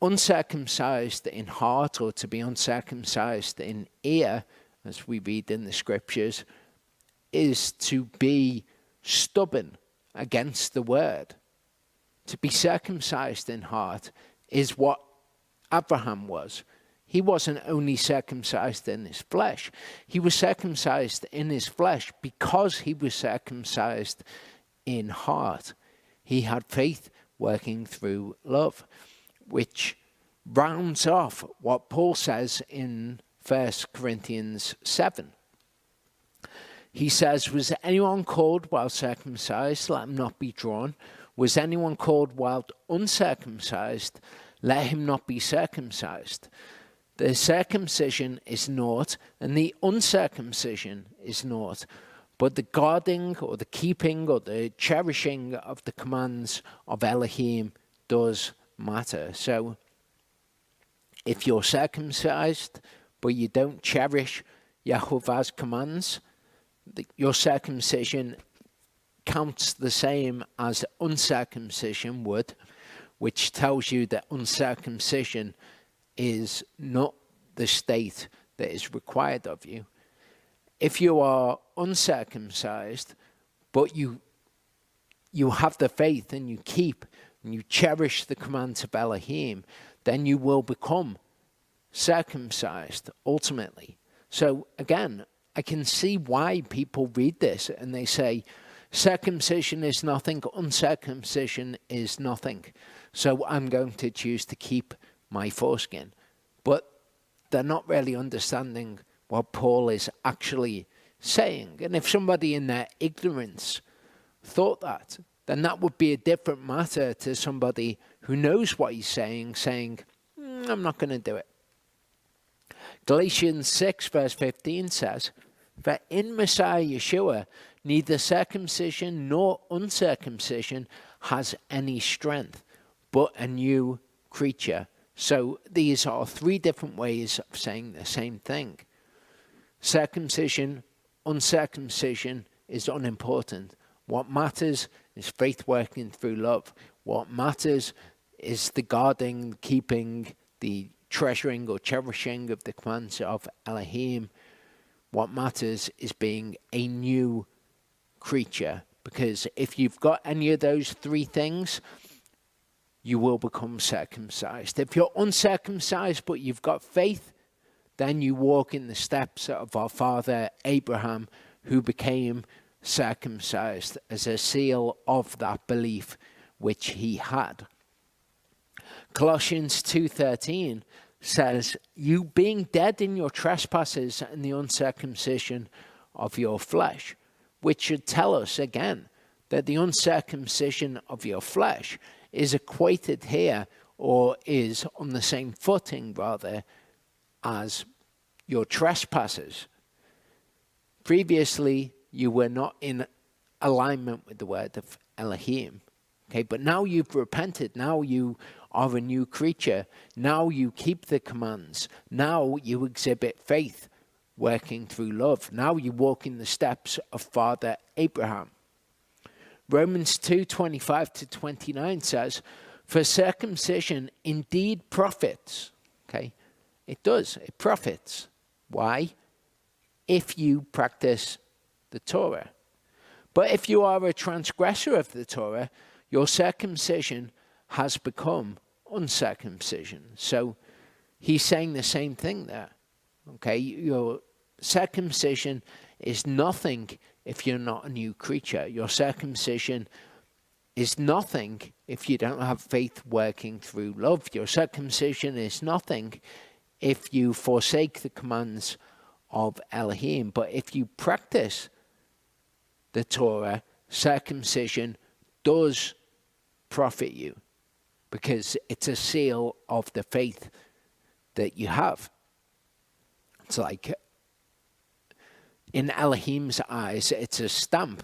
uncircumcised in heart, or to be uncircumcised in ear, as we read in the scriptures, is to be stubborn against the word. To be circumcised in heart is what Abraham was. He wasn't only circumcised in his flesh. He was circumcised in his flesh because he was circumcised in heart. He had faith working through love, which rounds off what Paul says in 1 Corinthians 7. He says, "Was anyone called while circumcised? Let him not be drawn. Was anyone called while uncircumcised? Let him not be circumcised. The circumcision is naught, and the uncircumcision is naught. But the guarding, or the keeping, or the cherishing of the commands of Elohim does matter." So, if you're circumcised, but you don't cherish Yahovah's commands, your circumcision counts the same as uncircumcision would, which tells you that uncircumcision is not the state that is required of you. If you are uncircumcised, but you have the faith and you keep and you cherish the commands of Elohim, then you will become circumcised ultimately. So again, I can see why people read this and they say, circumcision is nothing, uncircumcision is nothing. So I'm going to choose to keep my foreskin. But they're not really understanding what Paul is actually saying. And if somebody in their ignorance thought that, then that would be a different matter to somebody who knows what he's saying, I'm not going to do it. Galatians 6 verse 15 says, "For in Messiah Yeshua neither circumcision nor uncircumcision has any strength, but a new creature." So these are three different ways of saying the same thing. Circumcision, uncircumcision is unimportant. What matters is faith working through love. What matters is the guarding, keeping, the treasuring or cherishing of the commands of Elohim. What matters is being a new creature. Because if you've got any of those three things, you will become circumcised. If you're uncircumcised but you've got faith, then you walk in the steps of our father Abraham, who became circumcised as a seal of that belief which he had. Colossians 2:13 says, "You being dead in your trespasses and the uncircumcision of your flesh," which should tell us again that the uncircumcision of your flesh is equated here, or is on the same footing rather, as your trespasses. Previously, you were not in alignment with the word of Elohim. Okay, but now you've repented. Now you are a new creature. Now you keep the commands. Now you exhibit faith, working through love. Now you walk in the steps of Father Abraham. Romans 2:25-29 says, for circumcision indeed profits. Okay, it does. It profits. Why? If you practice the Torah. But if you are a transgressor of the Torah, your circumcision has become uncircumcision. So he's saying the same thing there. Okay, your circumcision is nothing if you're not a new creature. Your circumcision is nothing if you don't have faith working through love. Your circumcision is nothing if you forsake the commands of Elohim. But if you practice the Torah, circumcision does profit you, because it's a seal of the faith that you have. It's like, in Elohim's eyes, it's a stamp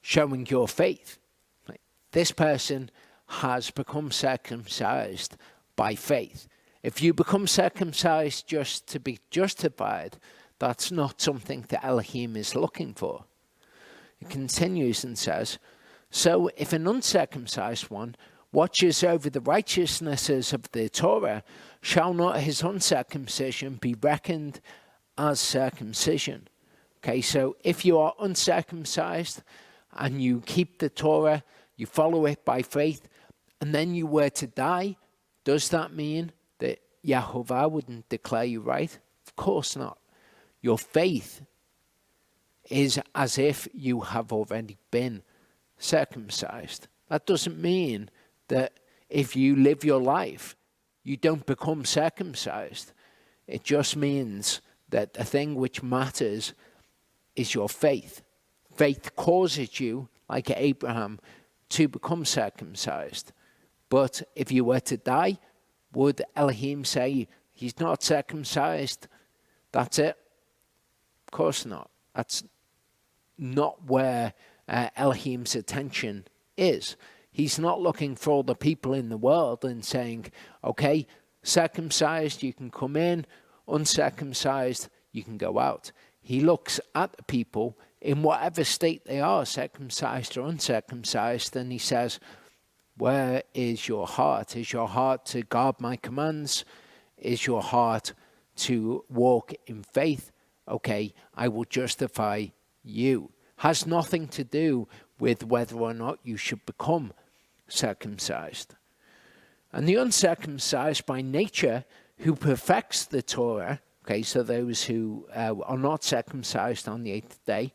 showing your faith. Like, this person has become circumcised by faith. If you become circumcised just to be justified, that's not something that Elohim is looking for. It continues and says, so if an uncircumcised one watches over the righteousnesses of the Torah, shall not his uncircumcision be reckoned as circumcision? Okay, so if you are uncircumcised and you keep the Torah, you follow it by faith, and then you were to die, does that mean that Yahovah wouldn't declare you right? Of course not. Your faith is as if you have already been circumcised. That doesn't mean that if you live your life, you don't become circumcised. It just means that the thing which matters is your faith. Faith causes you, like Abraham, to become circumcised. But if you were to die, would Elohim say, he's not circumcised, that's it? Of course not. That's not where Elohim's attention is. He's not looking for all the people in the world and saying, okay, circumcised, you can come in, uncircumcised, you can go out. He looks at the people in whatever state they are, circumcised or uncircumcised, and he says, where is your heart? Is your heart to guard my commands? Is your heart to walk in faith? Okay, I will justify you. Has nothing to do with whether or not you should become circumcised. And the uncircumcised by nature, who perfects the Torah, okay, so those who are not circumcised on the 8th day,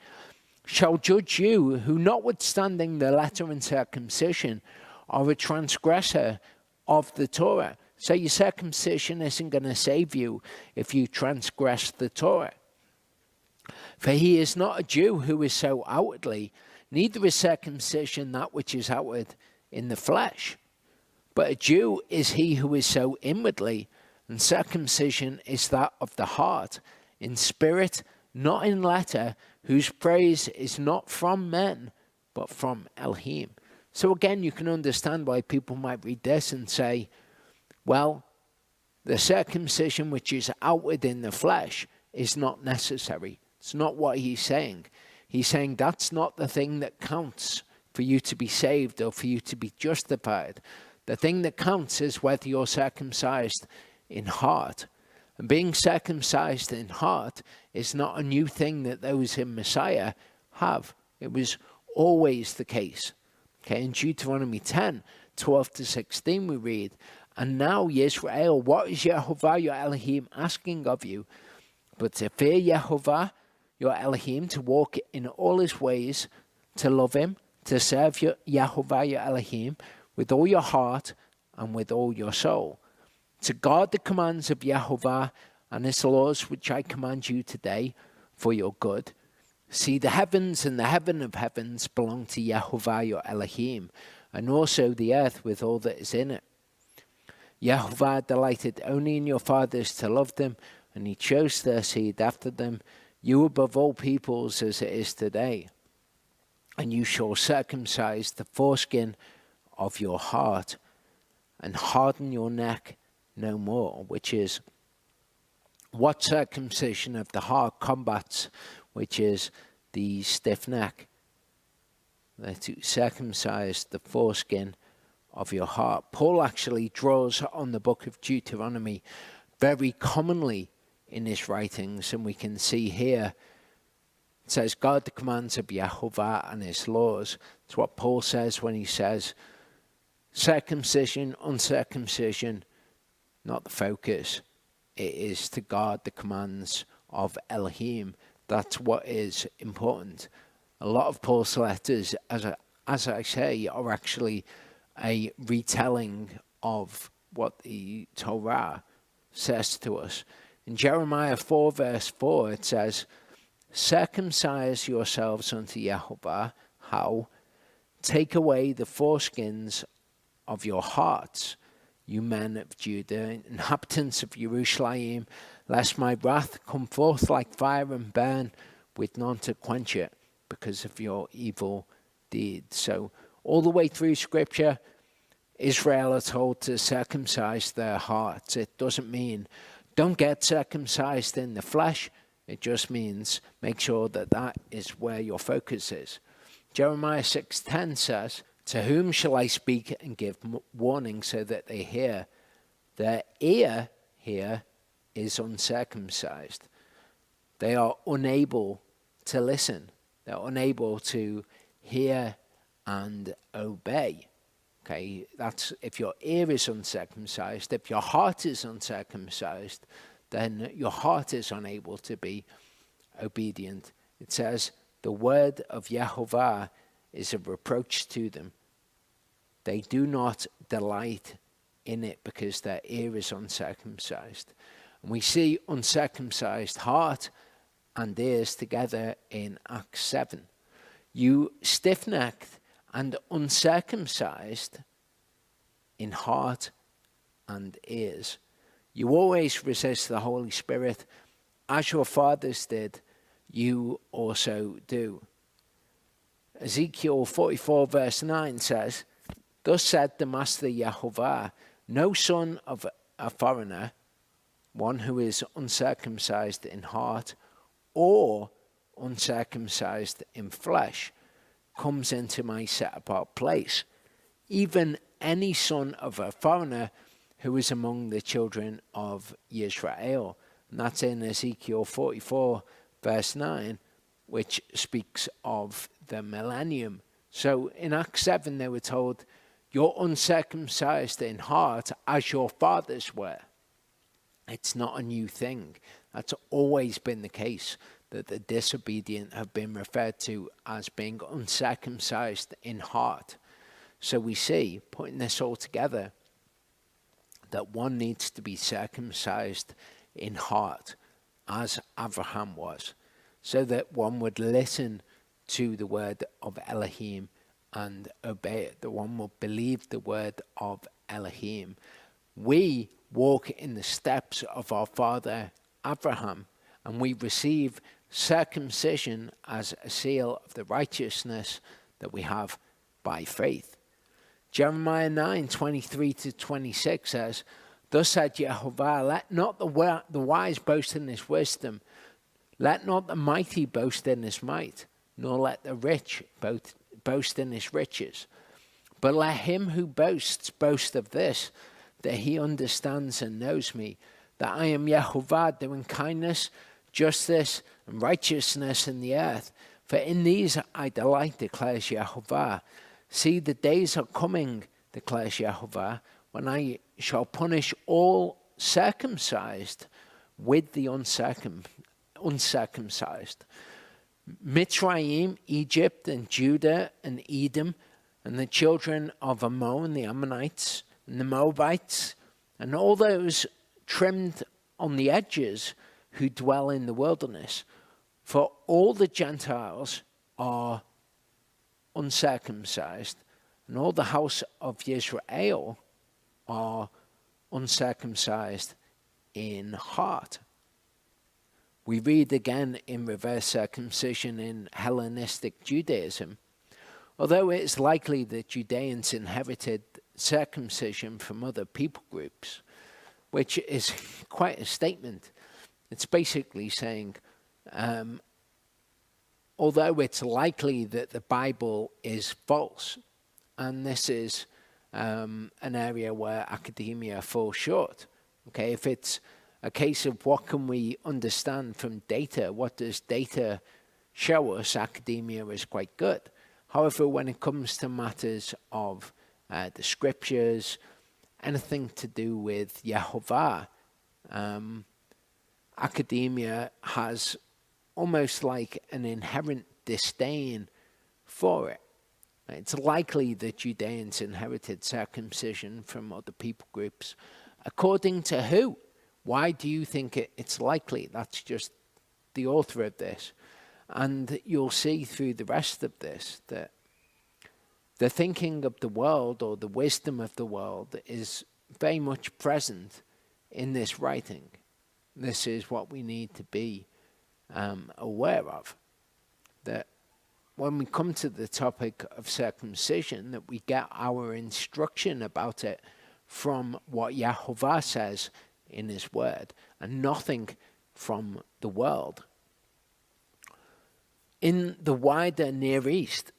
shall judge you, who notwithstanding the letter and circumcision are a transgressor of the Torah. So your circumcision isn't going to save you if you transgress the Torah. For he is not a Jew who is so outwardly, neither is circumcision that which is outward in the flesh. But a Jew is he who is so inwardly, and circumcision is that of the heart, in spirit, not in letter, whose praise is not from men, but from Elohim. So again, you can understand why people might read this and say, well, the circumcision which is outward in the flesh is not necessary. It's not what he's saying. He's saying that's not the thing that counts for you to be saved or for you to be justified. The thing that counts is whether you're circumcised in heart. And being circumcised in heart is not a new thing that those in Messiah have. It was always the case. Okay, in Deuteronomy 10:12-16 we read, and now, Yisrael, what is Yehovah your Elohim asking of you? But to fear Yehovah your Elohim, to walk in all his ways, to love him, to serve your Yehovah your Elohim with all your heart and with all your soul, to guard the commands of Yehovah and his laws which I command you today for your good. See, the heavens and the heaven of heavens belong to Yehovah your Elohim, and also the earth with all that is in it. Yehovah delighted only in your fathers to love them, and he chose their seed after them, you above all peoples as it is today. And you shall circumcise the foreskin of your heart, and harden your neck no more, which is what circumcision of the heart combats, which is the stiff neck. To circumcise the foreskin of your heart. Paul actually draws on the book of Deuteronomy very commonly in his writings, and we can see here it says, guard the commands of Yehovah and his laws. It's what Paul says when he says, circumcision, uncircumcision, not the focus. It is to guard the commands of Elohim. That's what is important. A lot of Paul's letters, as I say, are actually a retelling of what the Torah says to us. In Jeremiah 4 verse 4 it says, circumcise yourselves unto Yehovah. How? Take away the foreskins of your hearts, you men of Judah, inhabitants of Jerusalem, lest my wrath come forth like fire and burn with none to quench it, because of your evil deeds. So all the way through Scripture, Israel are told to circumcise their hearts. It doesn't mean don't get circumcised in the flesh. It just means make sure that that is where your focus is. Jeremiah 6:10 says, to whom shall I speak and give warning so that they hear? Their ear here is uncircumcised. They are unable to listen. They're unable to hear and obey. Okay, that's if your ear is uncircumcised. If your heart is uncircumcised, then your heart is unable to be obedient. It says, the word of Yehovah is a reproach to them. They do not delight in it because their ear is uncircumcised. And we see uncircumcised heart and ears together in Acts 7. You stiff-necked and uncircumcised in heart and ears. You always resist the Holy Spirit. As your fathers did, you also do. Ezekiel 44 verse 9 says, thus said the Master Yehovah, no son of a foreigner, one who is uncircumcised in heart or uncircumcised in flesh, comes into my set-apart place. Even any son of a foreigner who is among the children of Israel. And that's in Ezekiel 44 verse 9, which speaks of the millennium. So in Acts 7 they were told, you're uncircumcised in heart as your fathers were. It's not a new thing. That's always been the case, that the disobedient have been referred to as being uncircumcised in heart. So we see, putting this all together, that one needs to be circumcised in heart, as Abraham was, so that one would listen to the word of Elohim and obey it, that one will believe the word of Elohim. We walk in the steps of our father Abraham, and we receive circumcision as a seal of the righteousness that we have by faith. Jeremiah 9:23-26 says, thus said Yehovah, let not the wise boast in his wisdom, let not the mighty boast in his might, nor let the rich boast in his riches. But let him who boasts boast of this, that he understands and knows me, that I am Yehovah, doing kindness, justice, and righteousness in the earth. For in these I delight, declares Yehovah. See, the days are coming, declares Yehovah, when I shall punish all circumcised with the uncircumcised. Mitzrayim, Egypt, and Judah, and Edom, and the children of Ammon, the Ammonites, and the Moabites, and all those trimmed on the edges who dwell in the wilderness. For all the Gentiles are uncircumcised, and all the house of Israel are uncircumcised in heart. We read again in reverse circumcision in Hellenistic Judaism. Although it is likely that Judeans inherited circumcision from other people groups, which is quite a statement. It's basically saying, although it's likely that the Bible is false, and this is an area where academia falls short. Okay, if it's a case of what can we understand from data, what does data show us, academia is quite good. However, when it comes to matters of the scriptures, anything to do with Yehovah, academia has almost like an inherent disdain for it. It's likely that Judeans inherited circumcision from other people groups. According to who? Why do you think it's likely? That's just the author of this. And you'll see through the rest of this that the thinking of the world or the wisdom of the world is very much present in this writing. This is what we need to be aware of. That when we come to the topic of circumcision, that we get our instruction about it from what Yehovah says in his word, and nothing from the world. In the wider Near East,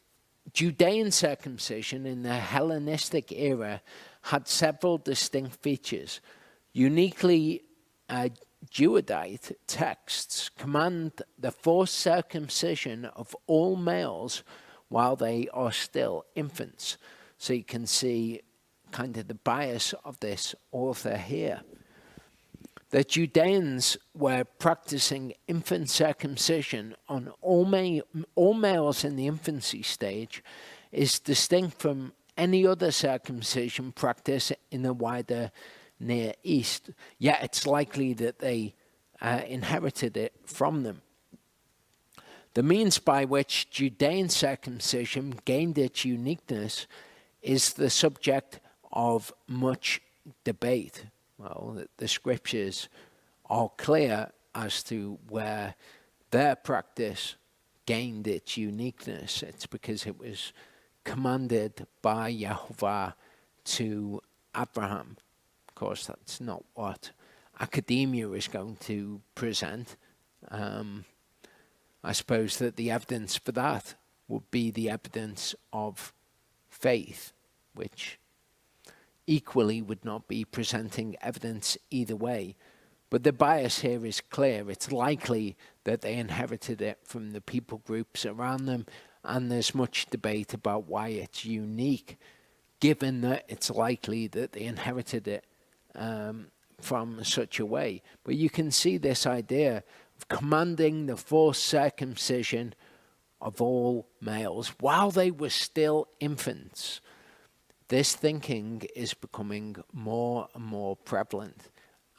Judean circumcision in the Hellenistic era had several distinct features. Uniquely Judite texts command the forced circumcision of all males while they are still infants. So you can see kind of the bias of this author here. The Judeans were practicing infant circumcision on all males in the infancy stage is distinct from any other circumcision practice in the wider Near East, yet it's likely that they inherited it from them. The means by which Judean circumcision gained its uniqueness is the subject of much debate. Well, the scriptures are clear as to where their practice gained its uniqueness. It's because it was commanded by Yehovah to Abraham. Of course, that's not what academia is going to present. I suppose that the evidence for that would be the evidence of faith, which equally would not be presenting evidence either way. But the bias here is clear. It's likely that they inherited it from the people groups around them, and there's much debate about why it's unique, given that it's likely that they inherited it from such a way. But you can see this idea of commanding the forced circumcision of all males while they were still infants. This thinking is becoming more and more prevalent,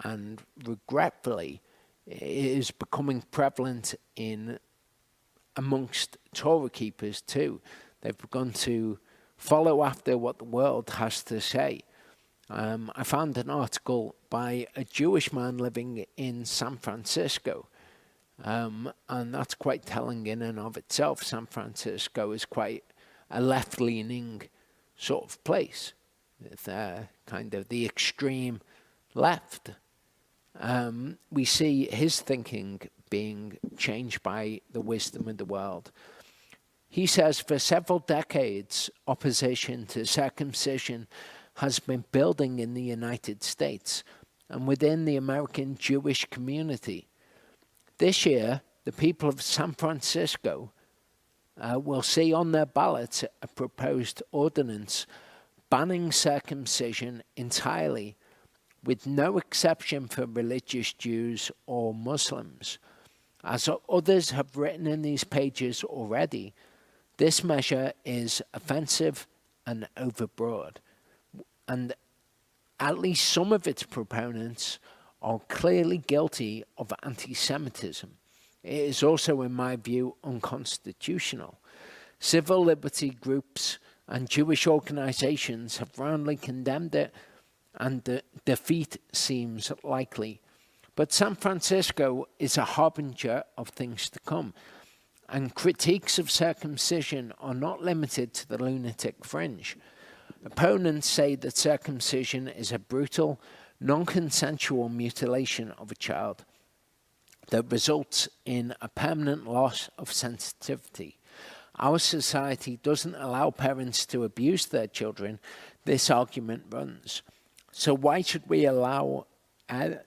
and regretfully, it is becoming prevalent amongst Torah keepers too. They've begun to follow after what the world has to say. I found an article by a Jewish man living in San Francisco, and that's quite telling in and of itself. San Francisco is quite a left-leaning sort of place, with kind of the extreme left. We see his thinking being changed by the wisdom of the world. He says, for several decades, opposition to circumcision has been building in the United States and within the American Jewish community. This year, the people of San Francisco will see on their ballots a proposed ordinance banning circumcision entirely, with no exception for religious Jews or Muslims. As others have written in these pages already, this measure is offensive and overbroad, and at least some of its proponents are clearly guilty of anti-Semitism. It is also, in my view, unconstitutional. Civil liberty groups and Jewish organizations have roundly condemned it, and the defeat seems likely. But San Francisco is a harbinger of things to come, and critiques of circumcision are not limited to the lunatic fringe. Opponents say that circumcision is a brutal, non-consensual mutilation of a child that results in a permanent loss of sensitivity. Our society doesn't allow parents to abuse their children, this argument runs. So why should we allow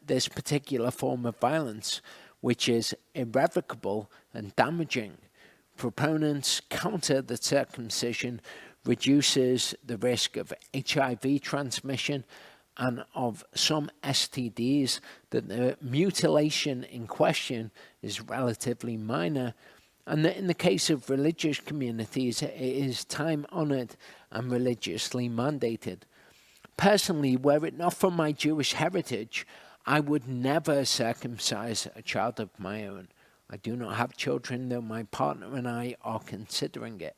this particular form of violence, which is irrevocable and damaging? Proponents counter that circumcision reduces the risk of HIV transmission and of some STDs, that the mutilation in question is relatively minor, and that in the case of religious communities, it is time-honored and religiously mandated. Personally, were it not for my Jewish heritage, I would never circumcise a child of my own. I do not have children, though my partner and I are considering it.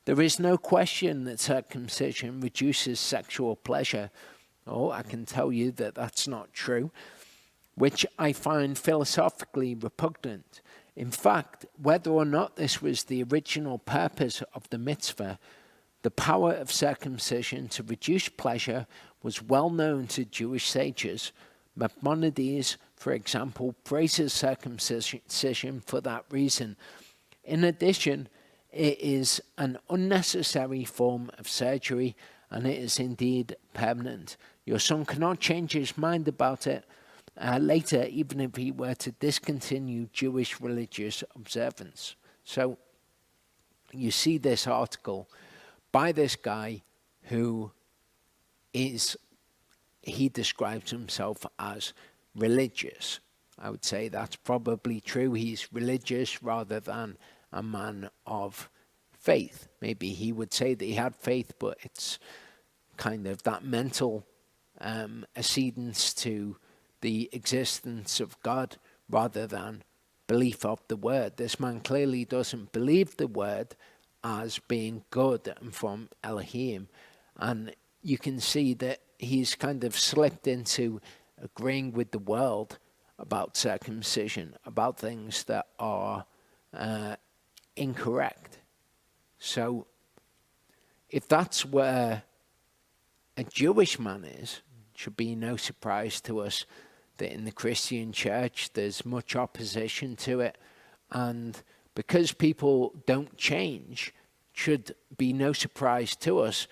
There is no question that circumcision reduces sexual pleasure. Oh, I can tell you that that's not true, which I find philosophically repugnant. In fact, whether or not this was the original purpose of the mitzvah, the power of circumcision to reduce pleasure was well known to Jewish sages. Maimonides, for example, praises circumcision for that reason. In addition, it is an unnecessary form of surgery, and it is indeed permanent. Your son cannot change his mind about it later, even if he were to discontinue Jewish religious observance. So you see this article by this guy who he describes himself as religious. I would say that's probably true. He's religious rather than a man of faith. Maybe he would say that he had faith, but it's kind of that mental accedance to the existence of God rather than belief of the word. This man clearly doesn't believe the word as being good and from Elohim, and you can see that he's kind of slipped into agreeing with the world about circumcision, about things that are incorrect. So if that's where a Jewish man is, it should be no surprise to us that in the Christian church there's much opposition to it, and because people don't change, should be no surprise to us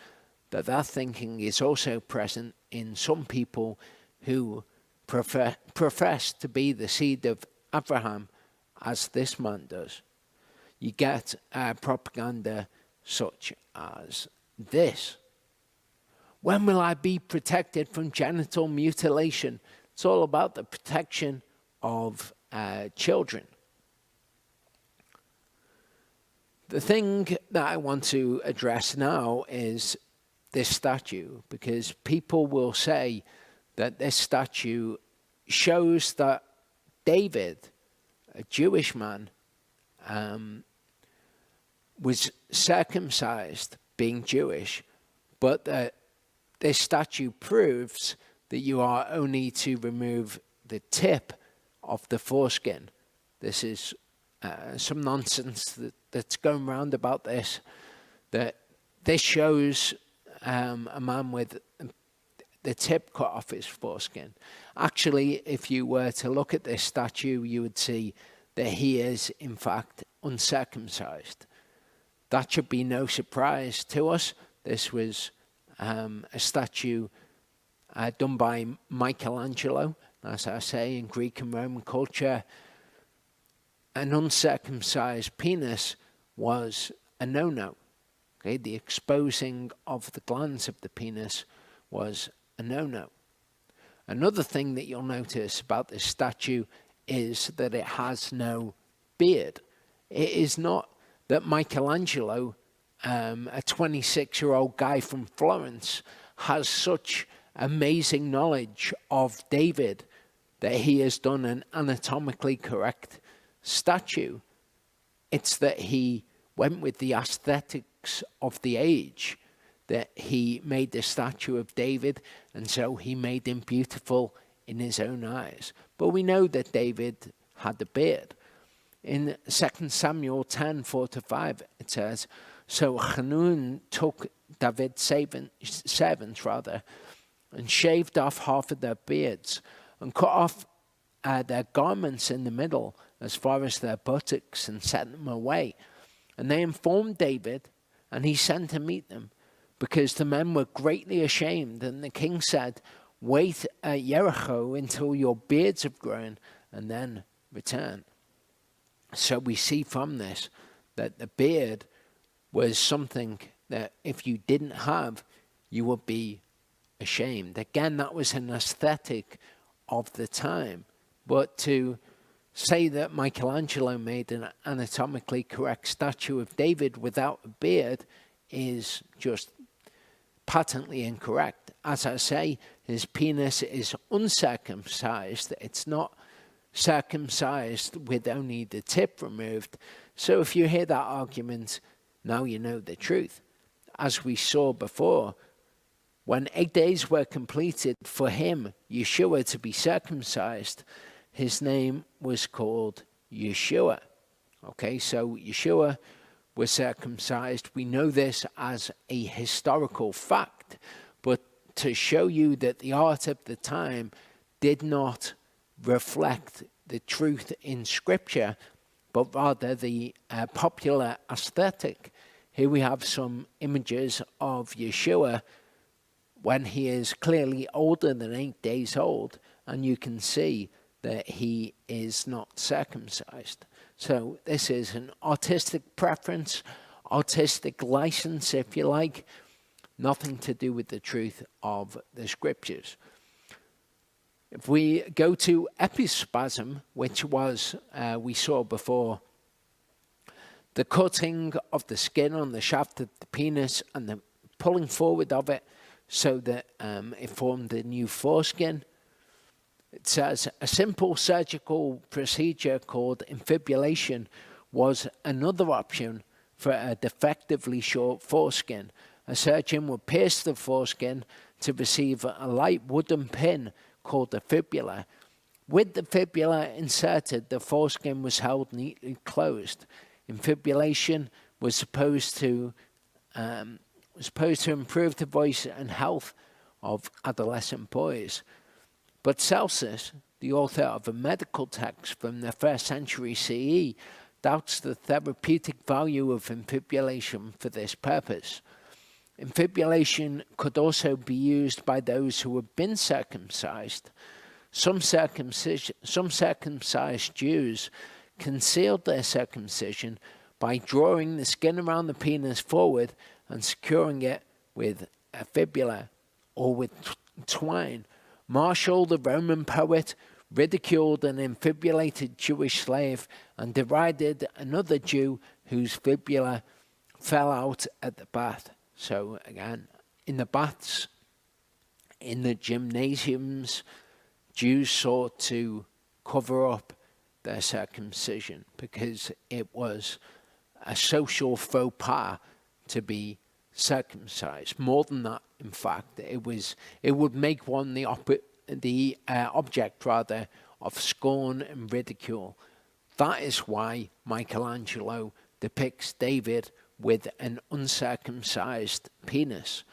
that that thinking is also present in some people who profess to be the seed of Abraham, as this man does. You get propaganda such as this. When will I be protected from genital mutilation? It's all about the protection of children. The thing that I want to address now is this statue, because people will say that this statue shows that David, a Jewish man, was circumcised, being Jewish, but that this statue proves that you are only to remove the tip of the foreskin. This is some nonsense that's going around about this, that this shows a man with the tip cut off his foreskin. Actually, if you were to look at this statue, you would see that he is, in fact, uncircumcised. That should be no surprise to us. This was a statue done by Michelangelo. As I say, in Greek and Roman culture, an uncircumcised penis was a no-no. Okay, the exposing of the glands of the penis was a no-no. Another thing that you'll notice about this statue is that it has no beard. It is not that Michelangelo, a 26-year-old guy from Florence, has such amazing knowledge of David that he has done an anatomically correct statue. It's that he went with the aesthetics of the age, that he made the statue of David, and so he made him beautiful in his own eyes. But we know that David had a beard. In 2 Samuel 10:4-5, it says, "So Hanun took David's servants, and shaved off half of their beards, and cut off their garments in the middle as far as their buttocks, and sent them away. And they informed David, and he sent to meet them, because the men were greatly ashamed. And the king said, 'Wait at Jericho until your beards have grown, and then return.'" So we see from this that the beard was something that if you didn't have, you would be ashamed. Again, that was an aesthetic of the time. But to say that Michelangelo made an anatomically correct statue of David without a beard is just patently incorrect. As I say, his penis is uncircumcised. It's not circumcised with only the tip removed. So if you hear that argument, now you know the truth. As we saw before, when 8 days were completed for him, Yeshua, to be circumcised, his name was called Yeshua. Okay, so Yeshua was circumcised. We know this as a historical fact, but to show you that the art of the time did not reflect the truth in Scripture, but rather the popular aesthetic. Here we have some images of Yeshua when he is clearly older than 8 days old, and you can see that he is not circumcised. So this is an artistic preference, artistic license, if you like, nothing to do with the truth of the Scriptures. If we go to epispasm, which was, we saw before, the cutting of the skin on the shaft of the penis and the pulling forward of it so that it formed a new foreskin. It says a simple surgical procedure called infibulation was another option for a defectively short foreskin. A surgeon would pierce the foreskin to receive a light wooden pin called the fibula. With the fibula inserted, the foreskin was held neatly closed. Infibulation was supposed to improve the voice and health of adolescent boys. But Celsus, the author of a medical text from the 1st century CE, doubts the therapeutic value of infibulation for this purpose. Infibulation could also be used by those who have been circumcised. Some circumcised Jews concealed their circumcision by drawing the skin around the penis forward and securing it with a fibula or with twine. Martial, the Roman poet, ridiculed an infibulated Jewish slave and derided another Jew whose fibula fell out at the bath. So again, in the baths, in the gymnasiums, Jews sought to cover up their circumcision because it was a social faux pas to be circumcised. More than that, in fact, it would make one the object of scorn and ridicule. That is why Michelangelo depicts David with an uncircumcised penis.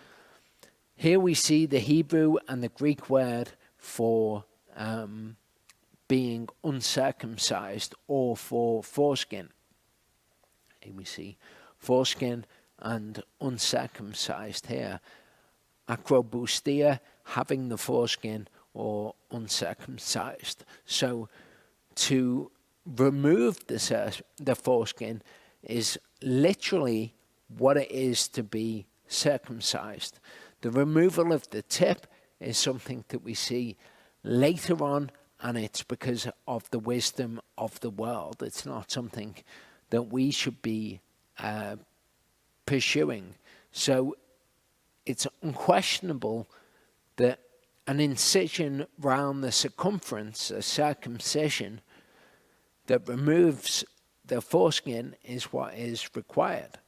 Here we see the Hebrew and the Greek word for being uncircumcised or for foreskin. Here we see foreskin and uncircumcised here. Acrobustia, having the foreskin or uncircumcised. So to remove the foreskin is literally what it is to be circumcised. The removal of the tip is something that we see later on, and it's because of the wisdom of the world. It's not something that we should be pursuing. So it's unquestionable that an incision round the circumference, a circumcision, that removes the foreskin is what is required.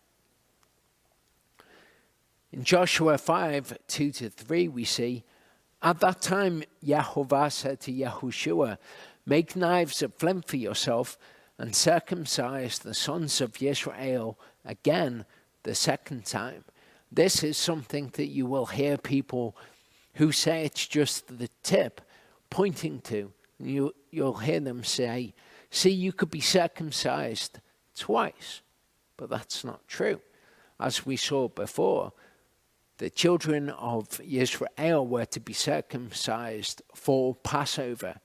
In Joshua 5, 2-3, we see, at that time Yehovah said to Yahushua, make knives of flint for yourself and circumcise the sons of Israel again the second time. This is something that you will hear people who say it's just the tip pointing to. You'll hear them say, see, you could be circumcised twice. But that's not true. As we saw before, the children of Israel were to be circumcised for Passover.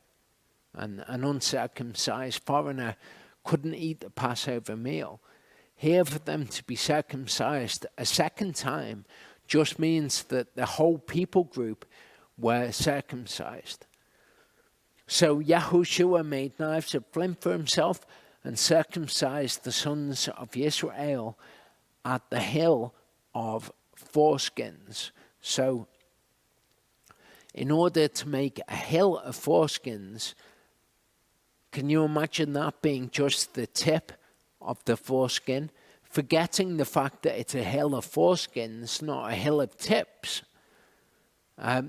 And an uncircumcised foreigner couldn't eat the Passover meal. Here, for them to be circumcised a second time just means that the whole people group were circumcised. So Yahushua made knives of flint for himself and circumcised the sons of Israel at the hill of foreskins. So in order to make a hill of foreskins, can you imagine that being just the tip of the foreskin? Forgetting the fact that it's a hill of foreskins, not a hill of tips.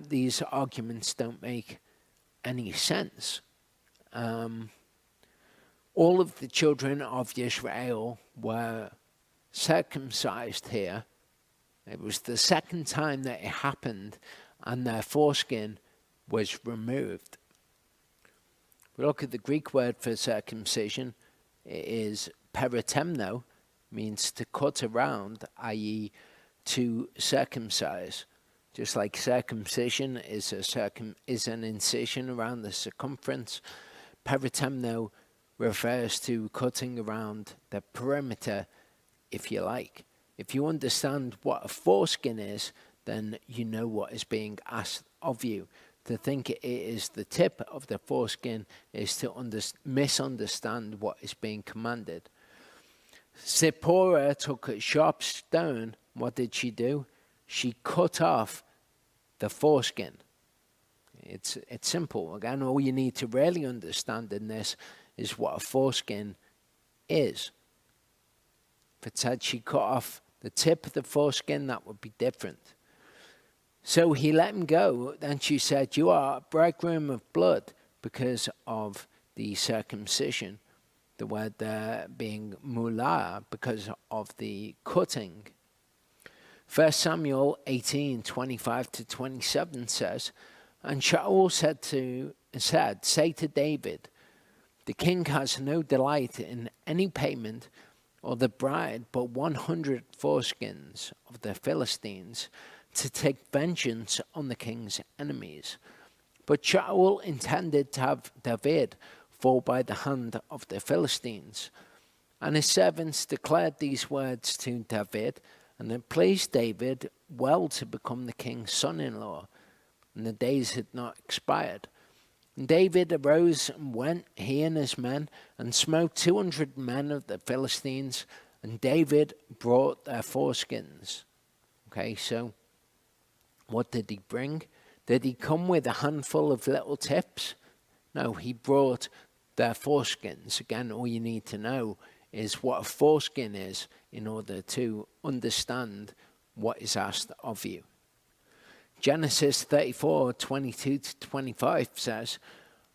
These arguments don't make any sense. All of the children of Israel were circumcised here. It was the second time that it happened, and their foreskin was removed. We look at the Greek word for circumcision. It is peritemno, means to cut around, i.e. to circumcise. Just like circumcision is an incision around the circumference, peritemno refers to cutting around the perimeter, if you like. If you understand what a foreskin is, then you know what is being asked of you. To think it is the tip of the foreskin is to misunderstand what is being commanded. Zipporah took a sharp stone. What did she do? She cut off the foreskin. It's simple. Again, all you need to really understand in this is what a foreskin is. If it said she cut off the tip of the foreskin, that would be different. So he let him go. Then she said, you are a bridegroom of blood because of the circumcision. The word there being mulah, because of the cutting. 1 Samuel 18:25-27 says, and Shaul said, say to David, the king has no delight in any payment or the bride, but 100 foreskins of the Philistines, to take vengeance on the king's enemies. But Shaul intended to have David fall by the hand of the Philistines. And his servants declared these words to David, and it pleased David well to become the king's son-in-law, and the days had not expired. And David arose and went, he and his men, and smote 200 men of the Philistines, and David brought their foreskins. Okay, so what did he bring? Did he come with a handful of little tips? No, he brought their foreskins. Again, all you need to know is what a foreskin is in order to understand what is asked of you. Genesis 34:22-25 says,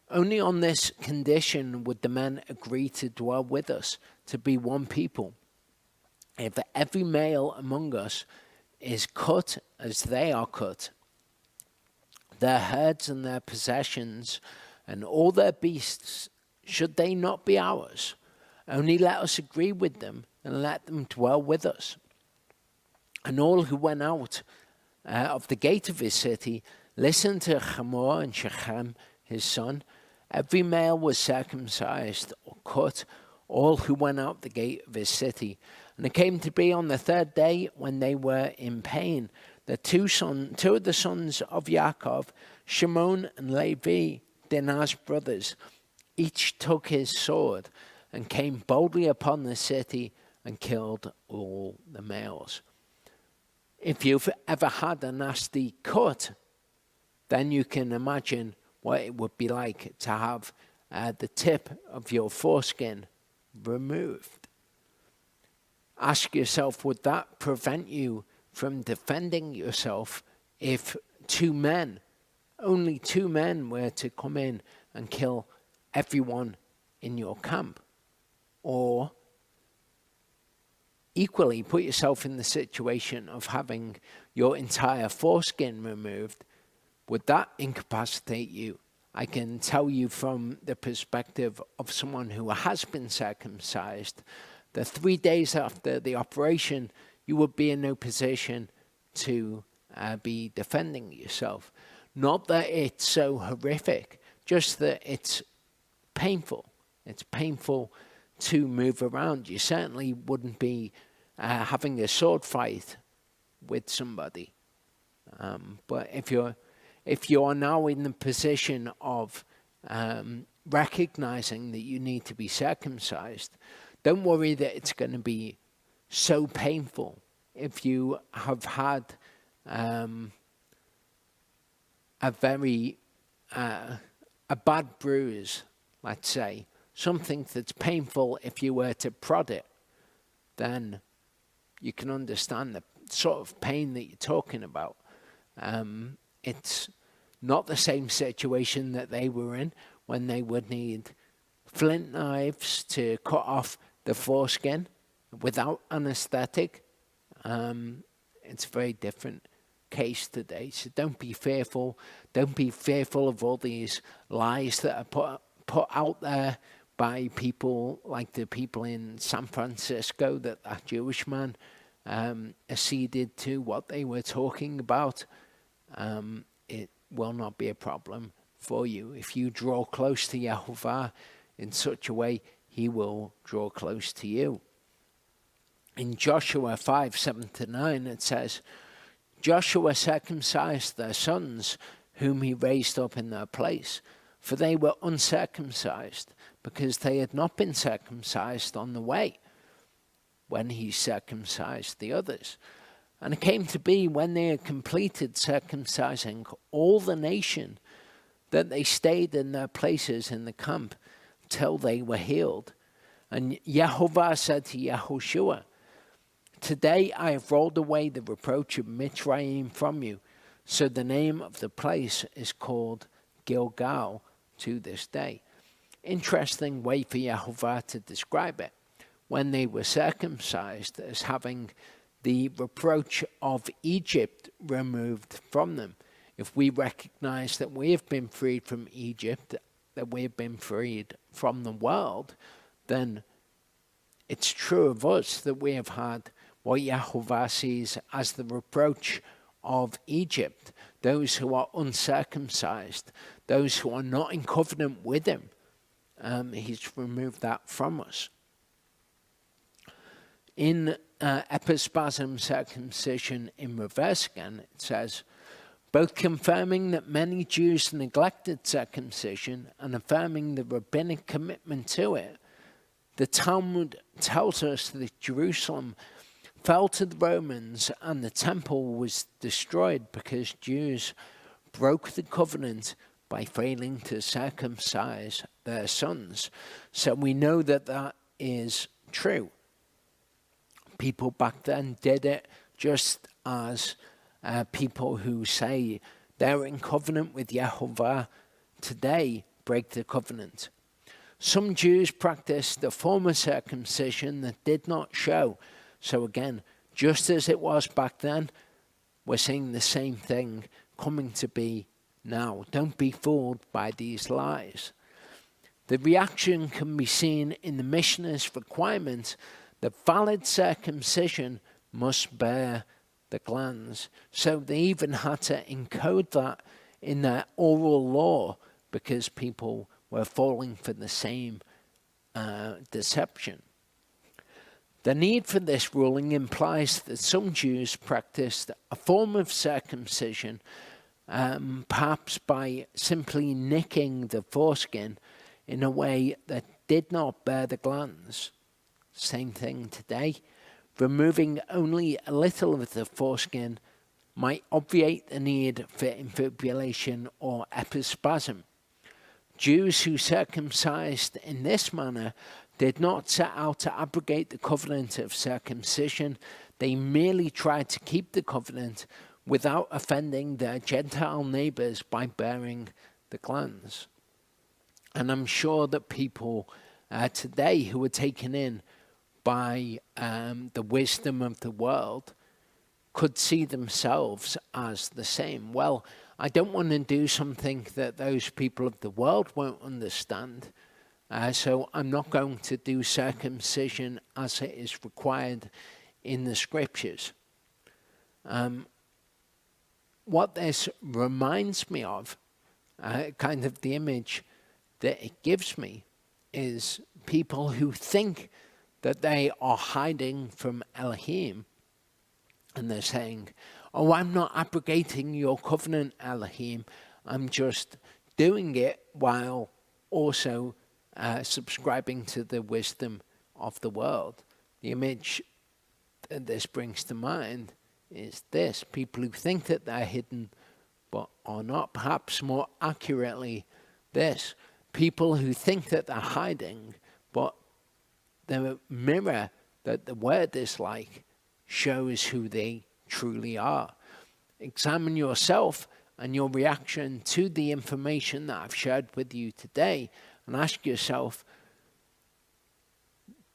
only on this condition would the men agree to dwell with us, to be one people. If every male among us is cut as they are cut, their herds and their possessions and all their beasts, should they not be ours? Only let us agree with them and let them dwell with us. And all who went out of the gate of his city listened to Hamor and Shechem his son. Every male was circumcised or cut, all who went out the gate of his city. And it came to be on the third day, when they were in pain, the two of the sons of Yaakov, Shimon and Levi, Dinah's brothers, each took his sword and came boldly upon the city and killed all the males. If you've ever had a nasty cut, then you can imagine what it would be like to have the tip of your foreskin removed. Ask yourself, would that prevent you from defending yourself if only two men were to come in and kill everyone in your camp? Or equally, put yourself in the situation of having your entire foreskin removed. Would that incapacitate you? I can tell you from the perspective of someone who has been circumcised, that 3 days after the operation, you would be in no position to be defending yourself. Not that it's so horrific, just that it's painful. It's painful to move around. You certainly wouldn't be having a sword fight with somebody. But if you're now in the position of recognizing that you need to be circumcised, don't worry that it's going to be so painful. If you have had a bad bruise, let's say, something that's painful if you were to prod it, then you can understand the sort of pain that you're talking about. It's not the same situation that they were in when they would need flint knives to cut off the foreskin without anesthetic. It's a very different case today. So don't be fearful. Don't be fearful of all these lies that are put out there by people like the people in San Francisco that Jewish man acceded to what they were talking about. It will not be a problem for you. If you draw close to Yehovah in such a way, he will draw close to you. In Joshua 5:7-9, it says, Joshua circumcised their sons, whom he raised up in their place, for they were uncircumcised, because they had not been circumcised on the way, when he circumcised the others. And it came to be, when they had completed circumcising all the nation, that they stayed in their places in the camp till they were healed. And Yehovah said to Yehoshua, Today I have rolled away the reproach of Mitzrayim from you. So the name of the place is called Gilgal to this day. Interesting way for Yehovah to describe it. When they were circumcised, as having the reproach of Egypt removed from them. If we recognize that we have been freed from Egypt, that we have been freed from the world, then it's true of us that we have had what Yehovah sees as the reproach of Egypt, those who are uncircumcised, those who are not in covenant with him. He's removed that from us. In epispasm circumcision in reverse again, it says, both confirming that many Jews neglected circumcision and affirming the rabbinic commitment to it, the Talmud tells us that Jerusalem fell to the Romans and the temple was destroyed because Jews broke the covenant by failing to circumcise their sons. So we know that that is true. People back then did it just as people who say they're in covenant with Yehovah today break the covenant. Some Jews practiced a form of circumcision that did not show. So again, just as it was back then, we're seeing the same thing coming to be now. Don't be fooled by these lies. The reaction can be seen in the Mishnah's requirement that valid circumcision must bear the glands. So they even had to encode that in their oral law because people were falling for the same deception. The need for this ruling implies that some Jews practiced a form of circumcision, perhaps by simply nicking the foreskin in a way that did not bear the glands. Same thing today. Removing only a little of the foreskin might obviate the need for infibulation or epispasm. Jews who circumcised in this manner did not set out to abrogate the covenant of circumcision. They merely tried to keep the covenant without offending their Gentile neighbors by bearing the glands. And I'm sure that people today who are taken in by the wisdom of the world could see themselves as the same. Well, I don't want to do something that those people of the world won't understand. So I'm not going to do circumcision as it is required in the scriptures. What this reminds me of, kind of the image that it gives me, is people who think that they are hiding from Elohim. And they're saying, oh, I'm not abrogating your covenant, Elohim. I'm just doing it while also subscribing to the wisdom of the world. The image that this brings to mind is this: people who think that they're hidden but are not. Perhaps more accurately, this: people who think that they're hiding, but the mirror that the word is like shows who they truly are. Examine yourself and your reaction to the information that I've shared with you today, and ask yourself,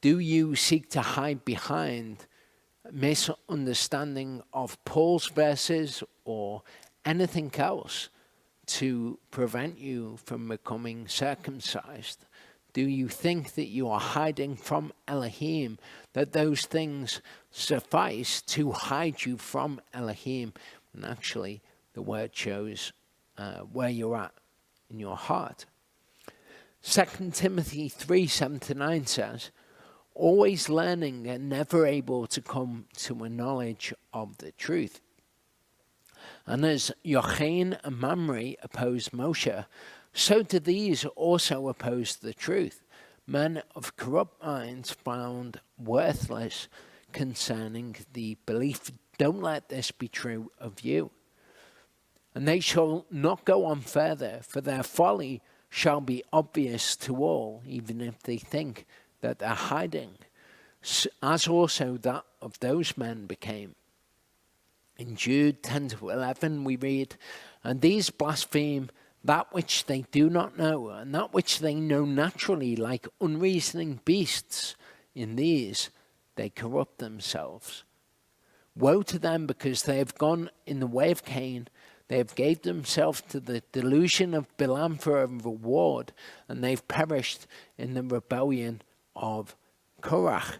do you seek to hide behind misunderstanding of Paul's verses or anything else to prevent you from becoming circumcised? Do you think that you are hiding from Elohim, that those things suffice to hide you from Elohim? And actually, the word shows where you're at in your heart. 2 Timothy 3:7-9 says, always learning and never able to come to a knowledge of the truth. And as Yochanan and Mamre opposed Moshe, so do these also oppose the truth. Men of corrupt minds found worthless concerning the belief. Don't let this be true of you. And they shall not go on further, for their folly shall be obvious to all, even if they think that they're hiding, as also that of those men became. In Jude 10-11 we read, and these blaspheme that which they do not know, and that which they know naturally, like unreasoning beasts. In these they corrupt themselves. Woe to them, because they have gone in the way of Cain. They have gave themselves to the delusion of Balaam for a reward, and they've perished in the rebellion of Korah.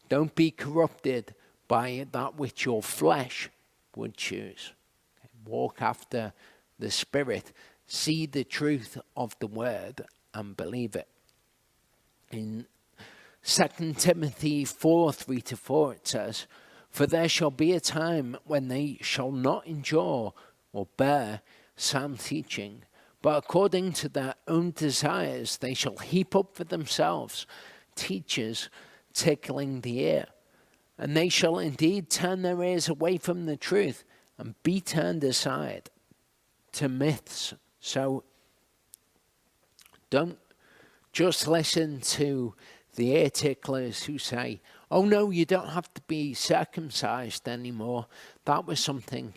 Don't be corrupted by that which your flesh would choose. Walk after the Spirit. See the truth of the word and believe it. In 2 Timothy 4:3-4 it says, for there shall be a time when they shall not endure or bear sound teaching, but according to their own desires they shall heap up for themselves teachers tickling the ear. And they shall indeed turn their ears away from the truth and be turned aside to myths. So don't just listen to the ear ticklers who say, oh no, you don't have to be circumcised anymore. That was something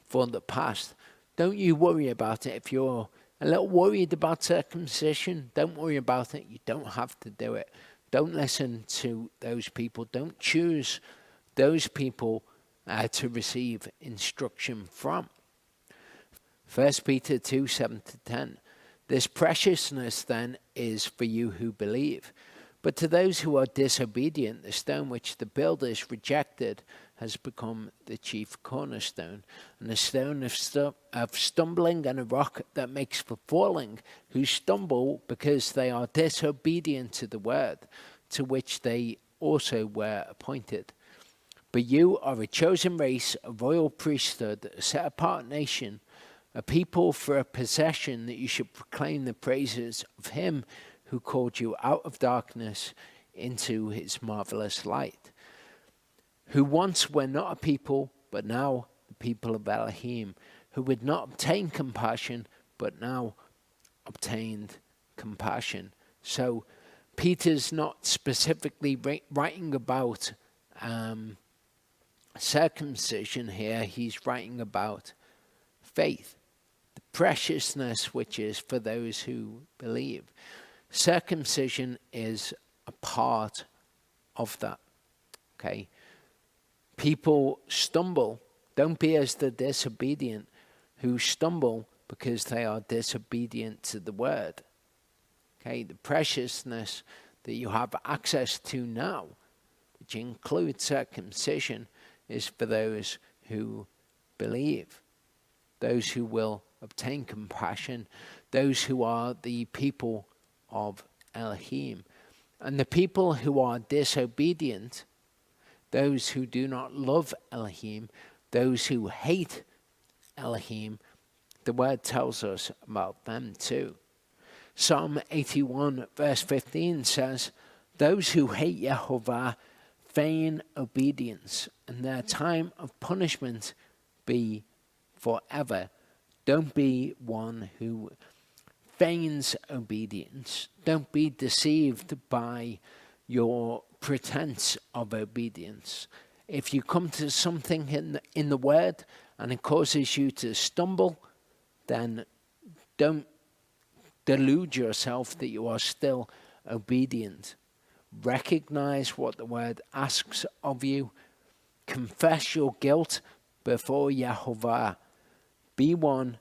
for the past. Don't you worry about it. If you're a little worried about circumcision, don't worry about it. You don't have to do it. Don't listen to those people. Don't choose those people to receive instruction from. 1 Peter 2:7-10. This preciousness then is for you who believe. But to those who are disobedient, the stone which the builders rejected has become the chief cornerstone, and a stone of stumbling and a rock that makes for falling, who stumble because they are disobedient to the word, to which they also were appointed. But you are a chosen race, a royal priesthood, a set-apart nation, a people for a possession, that you should proclaim the praises of him who called you out of darkness into his marvelous light, who once were not a people, but now the people of Elohim, who would not obtain compassion, but now obtained compassion. So Peter's not specifically writing about circumcision here. He's writing about faith, the preciousness which is for those who believe. Circumcision is a part of that. Okay? People stumble. Don't be as the disobedient who stumble because they are disobedient to the word. Okay? The preciousness that you have access to now, which includes circumcision, is for those who believe, those who will obtain compassion, those who are the people of Elohim. And the people who are disobedient, those who do not love Elohim, those who hate Elohim, the word tells us about them too. Psalm 81 verse 15 says, "Those who hate Yehovah feign obedience, and their time of punishment be forever." Don't be one who feigns obedience. Don't be deceived by your pretense of obedience. If you come to something in the word and it causes you to stumble, then don't delude yourself that you are still obedient. Recognize what the word asks of you. Confess your guilt before Yehovah. Be one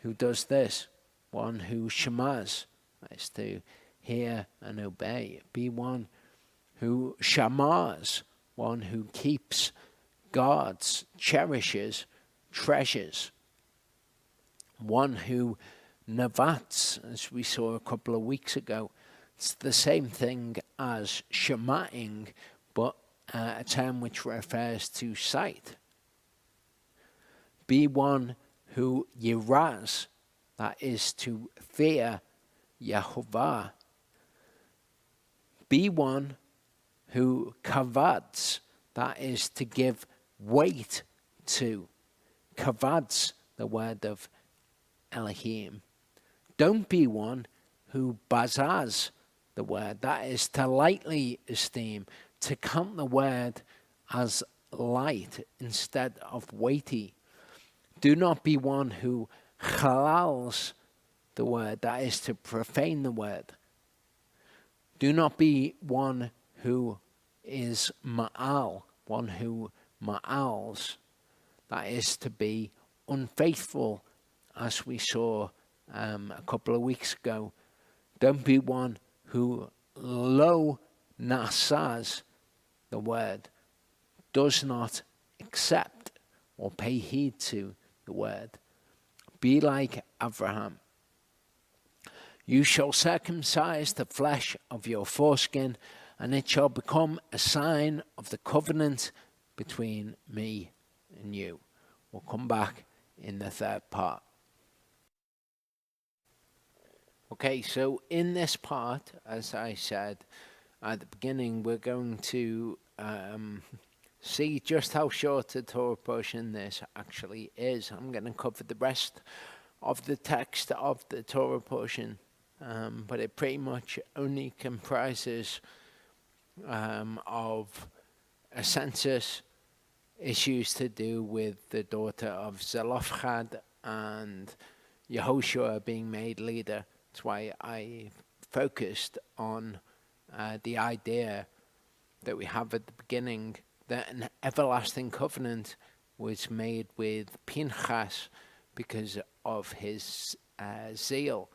who does this, one who shamas, that is to hear and obey. Be one who shamas, one who keeps, guards, cherishes, treasures. One who navats, as we saw a couple of weeks ago. It's the same thing as shemaing, but a term which refers to sight. Be one who yiraz, that is to fear Yehovah. Be one who kavads, that is to give weight to. Kavads, the word of Elohim. Don't be one who bazaz, the word, that is to lightly esteem, to count the word as light instead of weighty. Do not be one who halals the word, that is to profane the word. Do not be one who is ma'al, one who ma'als, that is to be unfaithful, as we saw a couple of weeks ago. Don't be one who lo nasaz, the word, does not accept or pay heed to the word. Be like Abraham. You shall circumcise the flesh of your foreskin, and it shall become a sign of the covenant between me and you. We'll come back in the third part. Okay, so in this part, as I said at the beginning, we're going to see just how short a Torah portion this actually is. I'm going to cover the rest of the text of the Torah portion, but it pretty much only comprises of a census, issues to do with the daughter of Zelophehad and Yehoshua being made leader. That's why I focused on the idea that we have at the beginning, that an everlasting covenant was made with Pinchas because of his zeal.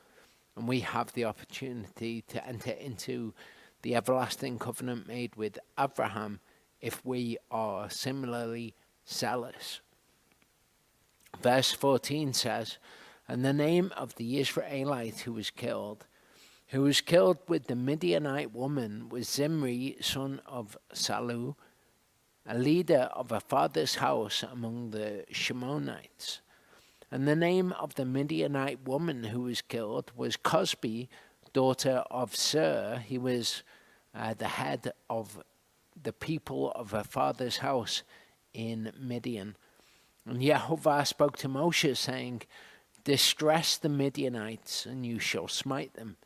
And we have the opportunity to enter into the everlasting covenant made with Abraham if we are similarly zealous. Verse 14 says, "And the name of the Israelite who was killed with the Midianite woman, was Zimri, son of Salu, a leader of a father's house among the Shemonites. And the name of the Midianite woman who was killed was Cosbi, daughter of Sur. He was the head of the people of her father's house in Midian. And Yehovah spoke to Moshe, saying, Distress the Midianites, and you shall smite them.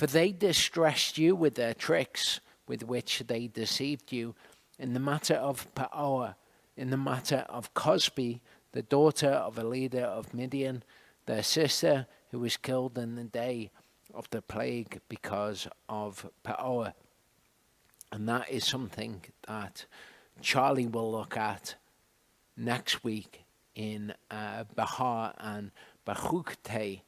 For they distressed you with their tricks, with which they deceived you, in the matter of Peor, in the matter of Cosbi, the daughter of a leader of Midian, their sister, who was killed in the day of the plague because of Peor. And that is something that Charlie will look at next week in Bahar and Bachukte.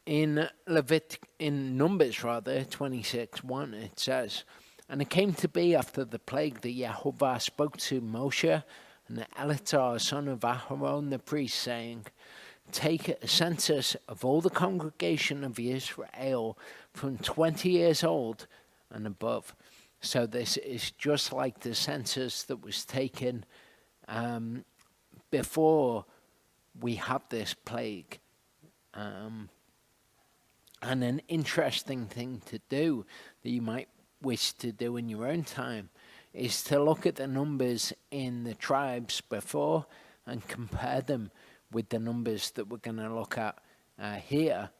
In Numbers 26:1, it says, "And it came to be after the plague that Yehovah spoke to Moshe and Eleazar, son of Aharon the priest, saying, Take a census of all the congregation of Israel from 20 years old and above." So this is just like the census that was taken before we had this plague. And an interesting thing to do that you might wish to do in your own time is to look at the numbers in the tribes before and compare them with the numbers that we're going to look at here.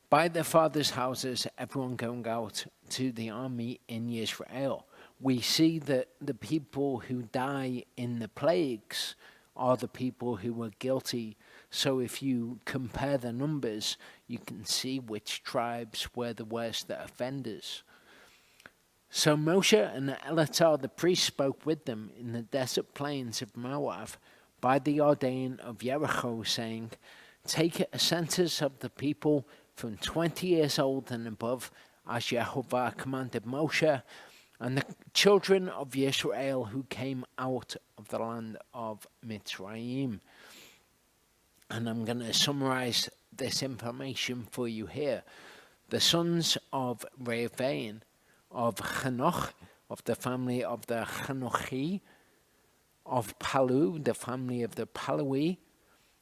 By their fathers' houses, everyone going out to the army in Israel. We see that the people who die in the plagues are the people who were guilty. So if you compare the numbers, you can see which tribes were the worst offenders. So Moshe and Eleazar the priest spoke with them in the desert plains of Moab by the ordain of Jericho, saying, Take a census of the people from 20 years old and above, as Jehovah commanded Moshe, and the children of Israel who came out of the land of Mitzrayim. And I'm going to summarize this information for you here. The sons of Reuven, of Hanoch, of the family of the Hanochi, of Palu, the family of the Palui,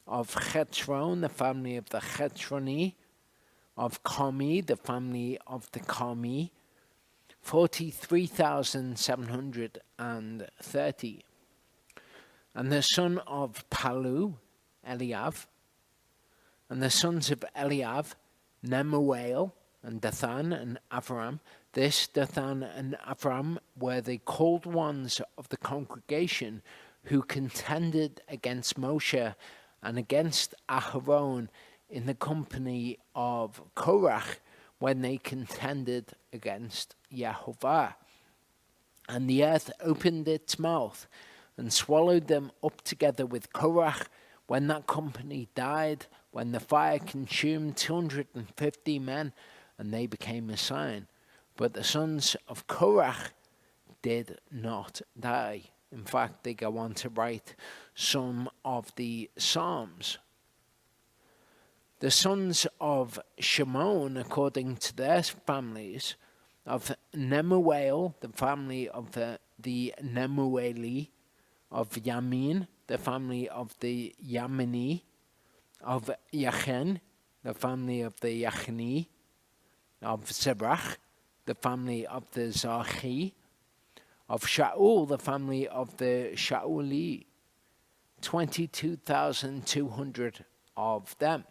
of Chetron, the family of the Chetroni, of Carmi, the family of the Carmi, 43,730. And the son of Palu, Eliav, and the sons of Eliav, Nemuel, and Dathan, and Avram. This Dathan and Avram were the called ones of the congregation who contended against Moshe and against Aharon in the company of Korach when they contended against Yehovah. And the earth opened its mouth and swallowed them up together with Korach when that company died, when the fire consumed 250 men, and they became a sign. But the sons of Korach did not die. In fact, they go on to write some of the Psalms. The sons of Shimon, according to their families, of Nemuel, the family of the Nemueli, of Yamin, the family of the Yamini, of Yachen, the family of the Yachni, of Zerach, the family of the Zachi, of Shaul, the family of the Shauli, 22,200 of them.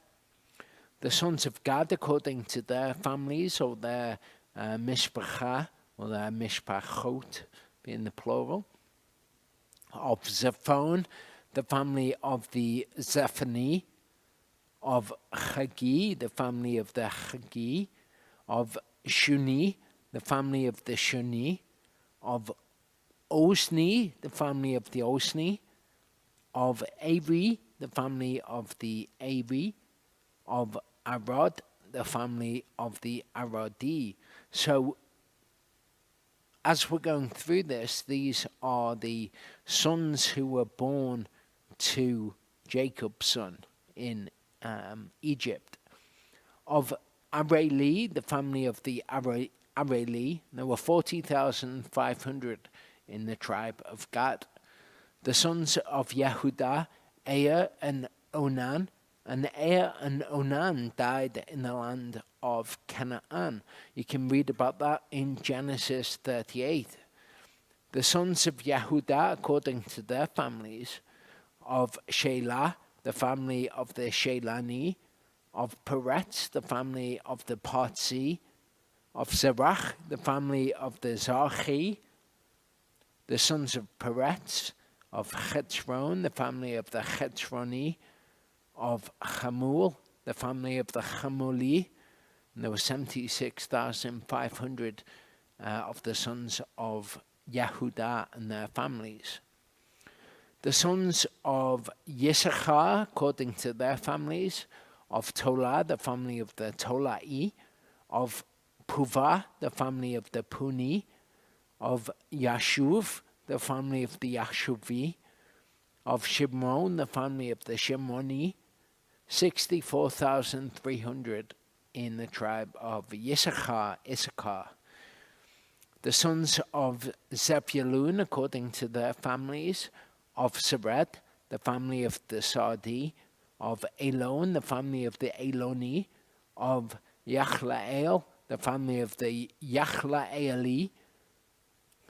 The sons of Gad, according to their families, or their mishpacha, or their mishpachot, being the plural, of Zephon, the family of the Zephani, of Chagi, the family of the Chagi, of Shuni, the family of the Shuni, of Osni, the family of the Osni, of Avi, the family of the Avi, of Arad, the family of the Aradi. So, as we're going through this, these are the sons who were born to Jacob's son in Egypt. Of Areli, the family of the Areli, there were 40,500 in the tribe of Gad. The sons of Yehudah, Er and Onan, and Er and Onan died in the land of Canaan. You can read about that in Genesis 38. The sons of Yehudah, according to their families, of Shelah, the family of the Shelani, of Peretz, the family of the Parzi, of Zerach, the family of the Zarchi, the sons of Peretz, of Chetzron, the family of the Chetzroni, of Hamul, the family of the Hamuli, and there were 76,500 of the sons of Yehudah and their families. The sons of Yisachar, according to their families, of Tola, the family of the Tolai, of Puvah, the family of the Puni, of Yashuv, the family of the Yashuvi, of Shimron, the family of the Shimroni, 64,300 in the tribe of Issachar. The sons of Zebulun, according to their families, of Sered, the family of the Sardi, of Elon, the family of the Eloni, of Yachlael, the family of the Yachlaeli,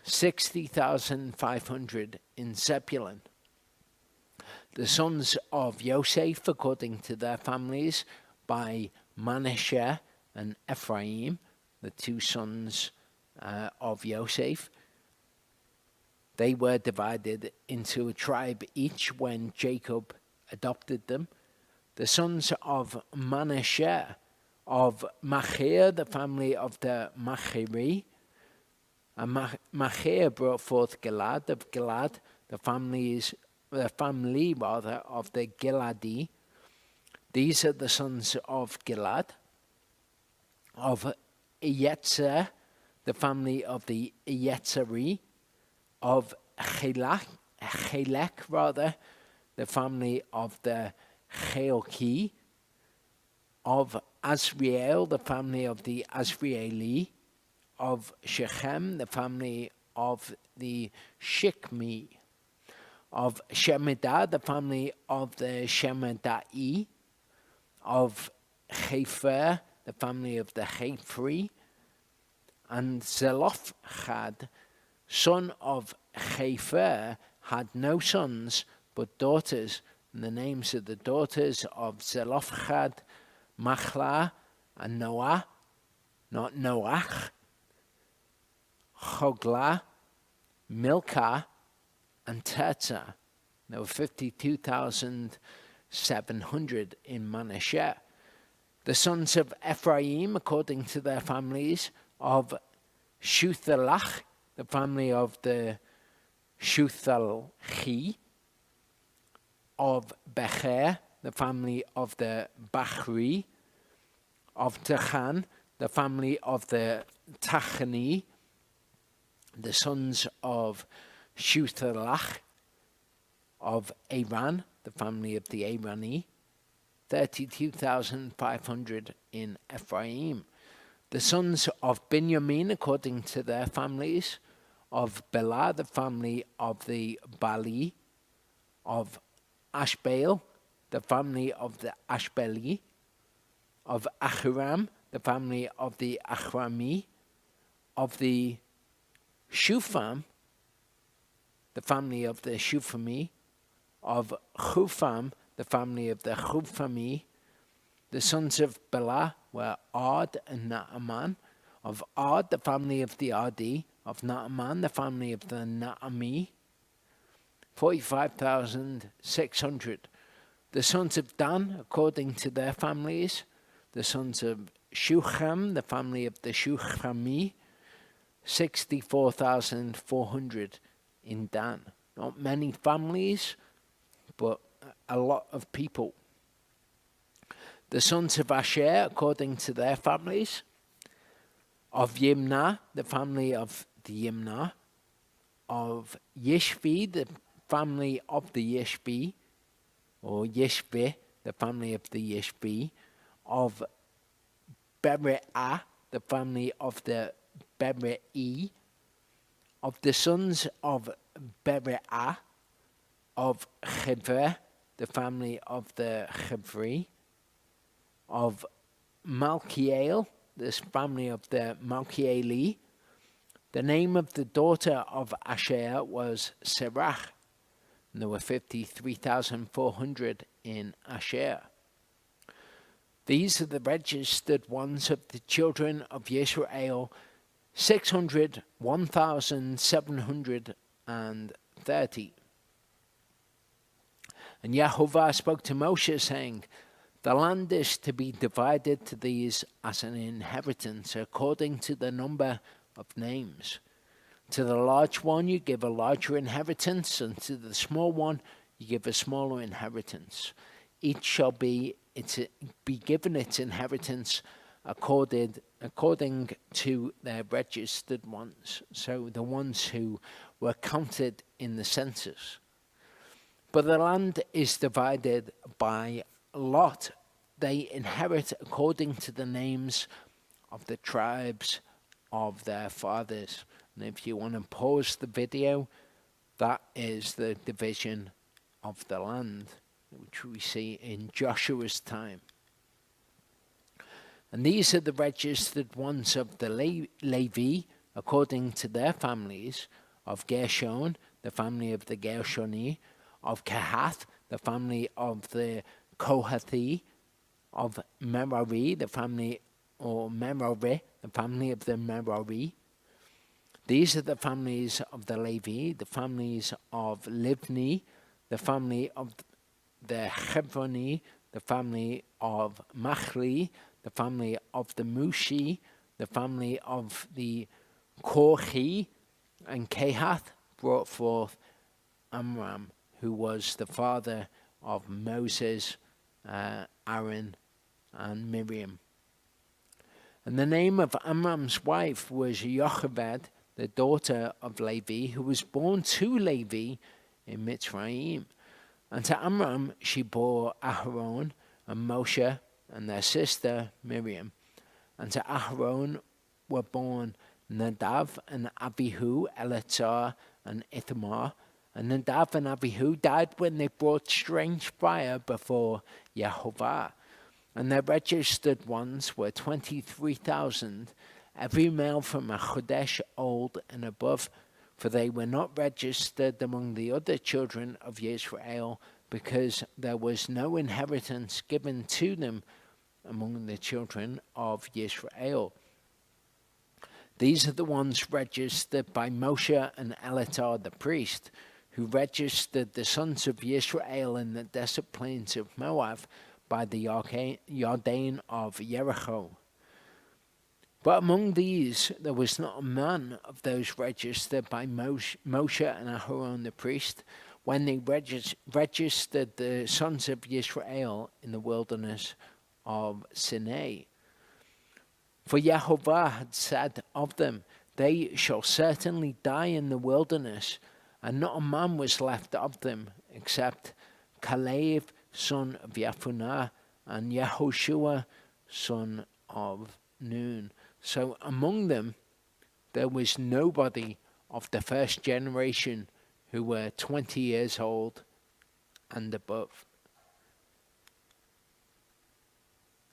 60,500 in Zebulun. The sons of Yosef, according to their families, by Manasseh and Ephraim, the two sons of Yosef. They were divided into a tribe each when Jacob adopted them. The sons of Manasseh, of Machir, the family of the Machiri. And Machir brought forth Gilad, of Gilad, the family of the Giladi. These are the sons of Gilad. Of Yetzer, the family of the Yetzeri. Of Chelek, the family of the Cheoki. Of Asriel, the family of the Asrieli. Of Shechem, the family of the Shechmi. Of Shemidah, the family of the Shemidai. Of Hefer, the family of the Hepri. And Zelophehad, son of Hefer, had no sons but daughters. And the names of the daughters of Zelophehad, Machlah and Noah, not Noach, Hoglah, Milcah, and Tirzah. There were 52,700 in Manasseh. The sons of Ephraim, according to their families, of Shuthalach, the family of the Shuthalchi. Of Becher, the family of the Bachri. Of Tachan, the family of the Tachani. The sons of Shuthalach, of Aran, the family of the Arani, 32,500 in Ephraim. The sons of Benjamin, according to their families, of Bela, the family of the Bali, of Ashbel, the family of the Ashbeli, of Achiram, the family of the Achrami, of the Shufam, the family of the Shufami, of Chufam, the family of the Chufami. The sons of Bela were Ard and Naaman. Of Ard, the family of the Ardi. Of Naaman, the family of the Naami. 45,600. The sons of Dan, according to their families. The sons of Shucham, the family of the Shuchami. 64,400 in Dan. Not many families, but a lot of people. The sons of Asher, according to their families. Of Yimnah, the family of the Yimnah. Of Yishvi, the family of the Yishvi. Or Yishvi, the family of the Yishvi. Of Bere'ah, the family of the Bere'i. Of the sons of Bere'ah. Of Chivre, the family of the Chivri. Of Malkiel, this family of the Malkieli. The name of the daughter of Asher was Serach, and there were 53,400 in Asher. These are the registered ones of the children of Israel, 1,730. And Yehovah spoke to Moshe, saying, the land is to be divided to these as an inheritance according to the number of names. To the large one you give a larger inheritance, and to the small one you give a smaller inheritance. Each shall be given its inheritance according to their registered ones, so the ones who were counted in the census. But the land is divided by lot. They inherit according to the names of the tribes of their fathers. And if you want to pause the video, that is the division of the land, which we see in Joshua's time. And these are the registered ones of the Levi, according to their families, of Gershon, the family of the Gershoni, of Kehath, the family of the Kohathi, of Merari, the family of the Merari. These are the families of the Levi, the families of Livni, the family of the Hebroni, the family of Machli, the family of the Mushi, the family of the Korhi, and Kehath brought forth Amram, who was the father of Moses, Aaron, and Miriam. And the name of Amram's wife was Jochebed, the daughter of Levi, who was born to Levi in Mitzrayim. And to Amram she bore Aharon and Moshe and their sister Miriam. And to Aharon were born Nadav and Abihu, Eleazar and Ithamar. And Nadav and Abihu died when they brought strange fire before Yehovah. And their registered ones were 23,000, every male from a chodesh old and above, for they were not registered among the other children of Israel, because there was no inheritance given to them among the children of Israel. These are the ones registered by Moshe and Eleazar the priest, who registered the sons of Israel in the desert plains of Moab by the Yarden of Jericho. But among these there was not a man of those registered by Moshe and Aharon the priest, when they registered the sons of Israel in the wilderness of Sinai. For Yehovah had said of them, they shall certainly die in the wilderness, and not a man was left of them, except Caleb, son of Yefunah, and Yehoshua, son of Nun. So among them there was nobody of the first generation who were 20 years old and above.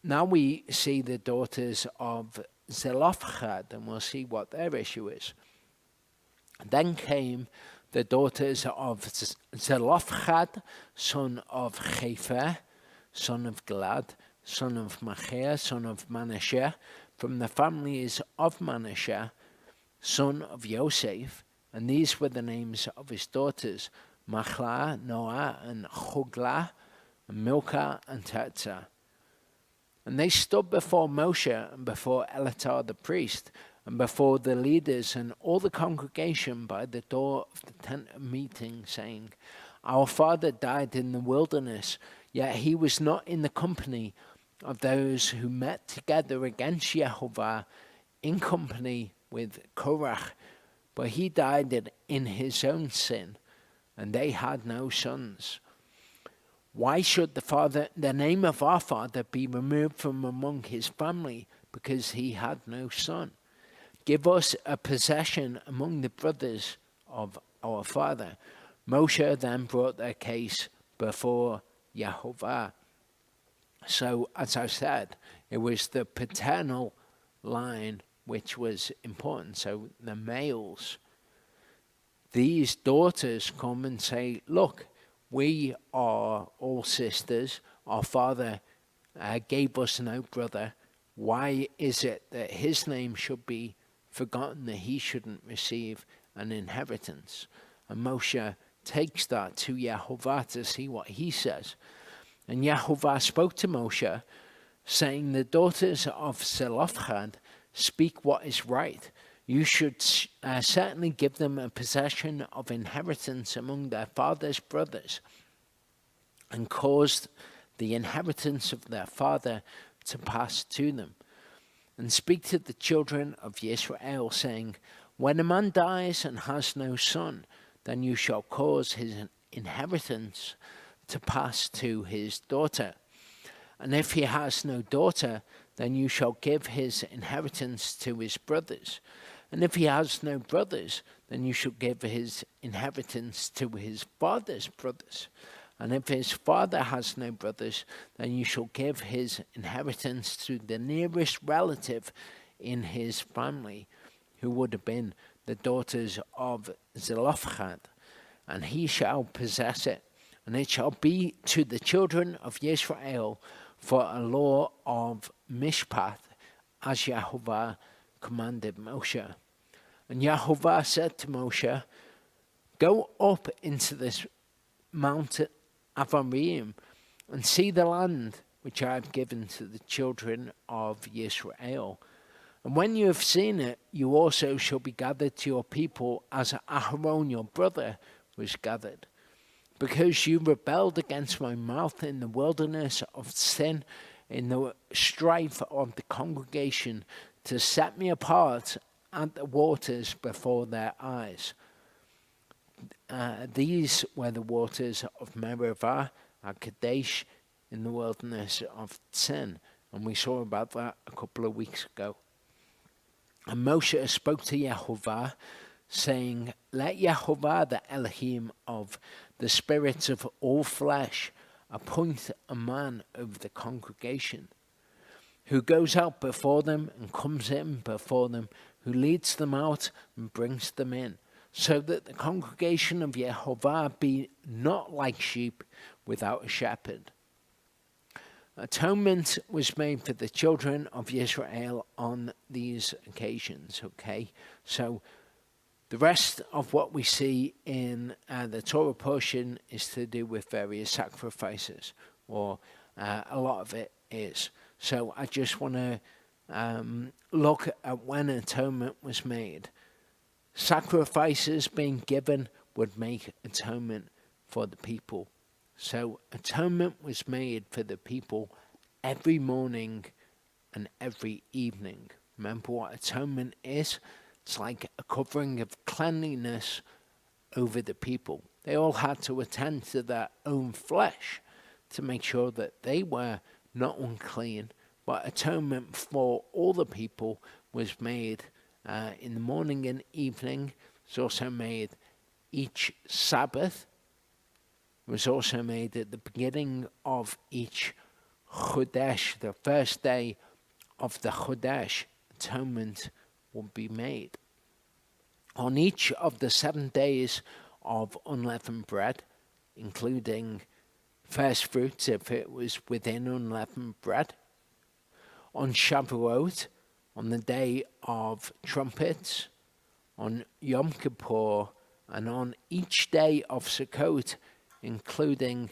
Now we see the daughters of Zelophehad, and we'll see what their issue is. Then came the daughters of Zelophehad, son of Chepher, son of Gilad, son of Machir, son of Manasseh, from the families of Manasseh, son of Yosef. And these were the names of his daughters, Machlah, Noah, and Hoglah, and Milcah, and Tirzah. And they stood before Moshe and before Eleazar the priest, and before the leaders and all the congregation by the door of the tent of meeting, saying, Our father died in the wilderness, yet he was not in the company of those who met together against Yehovah in company with Korach, but he died in his own sin, and they had no sons. Why should the name of our father be removed from among his family, because he had no son? Give us a possession among the brothers of our father. Moshe then brought their case before Yehovah. So, as I said, it was the paternal line which was important. So the males, these daughters come and say, look, we are all sisters. Our father gave us no brother. Why is it that his name should be forgotten, that he shouldn't receive an inheritance? And Moshe takes that to Yehovah to see what he says. And Yehovah spoke to Moshe, saying, the daughters of Zelophehad speak what is right. You should certainly give them a possession of inheritance among their father's brothers, and cause the inheritance of their father to pass to them. And speak to the children of Israel, saying, when a man dies and has no son, then you shall cause his inheritance to pass to his daughter. And if he has no daughter, then you shall give his inheritance to his brothers. And if he has no brothers, then you shall give his inheritance to his father's brothers. And if his father has no brothers, then you shall give his inheritance to the nearest relative in his family, who would have been the daughters of Zelophehad, and he shall possess it. And it shall be to the children of Israel for a law of mishpat, as Yehovah commanded Moshe. And Yehovah said to Moshe, go up into this Mount Avarim, and see the land which I have given to the children of Israel. And when you have seen it, you also shall be gathered to your people, as Aharon your brother was gathered. Because you rebelled against my mouth in the wilderness of sin, in the strife of the congregation, to set me apart at the waters before their eyes. These were the waters of Meribah at Kadesh in the wilderness of Sin. And we saw about that a couple of weeks ago. And Moshe spoke to Yehovah, saying, let Yehovah, the Elohim of the spirits of all flesh, appoint a man over the congregation, who goes out before them and comes in before them, who leads them out and brings them in, so that the congregation of Yehovah be not like sheep without a shepherd. Atonement was made for the children of Israel on these occasions, okay? So the rest of what we see in the Torah portion is to do with various sacrifices, or a lot of it is. So I just want to look at when atonement was made. Sacrifices being given would make atonement for the people. So atonement was made for the people every morning and every evening. Remember what atonement is? It's like a covering of cleanliness over the people. They all had to attend to their own flesh to make sure that they were not unclean. But atonement for all the people was made in the morning and evening. It's also made each Sabbath. It was also made at the beginning of each Chodesh, the first day of the Chodesh. Atonement will be made. On each of the 7 days of unleavened bread, including first fruits if it was within unleavened bread. On Shavuot, on the day of trumpets, on Yom Kippur, and on each day of Sukkot, including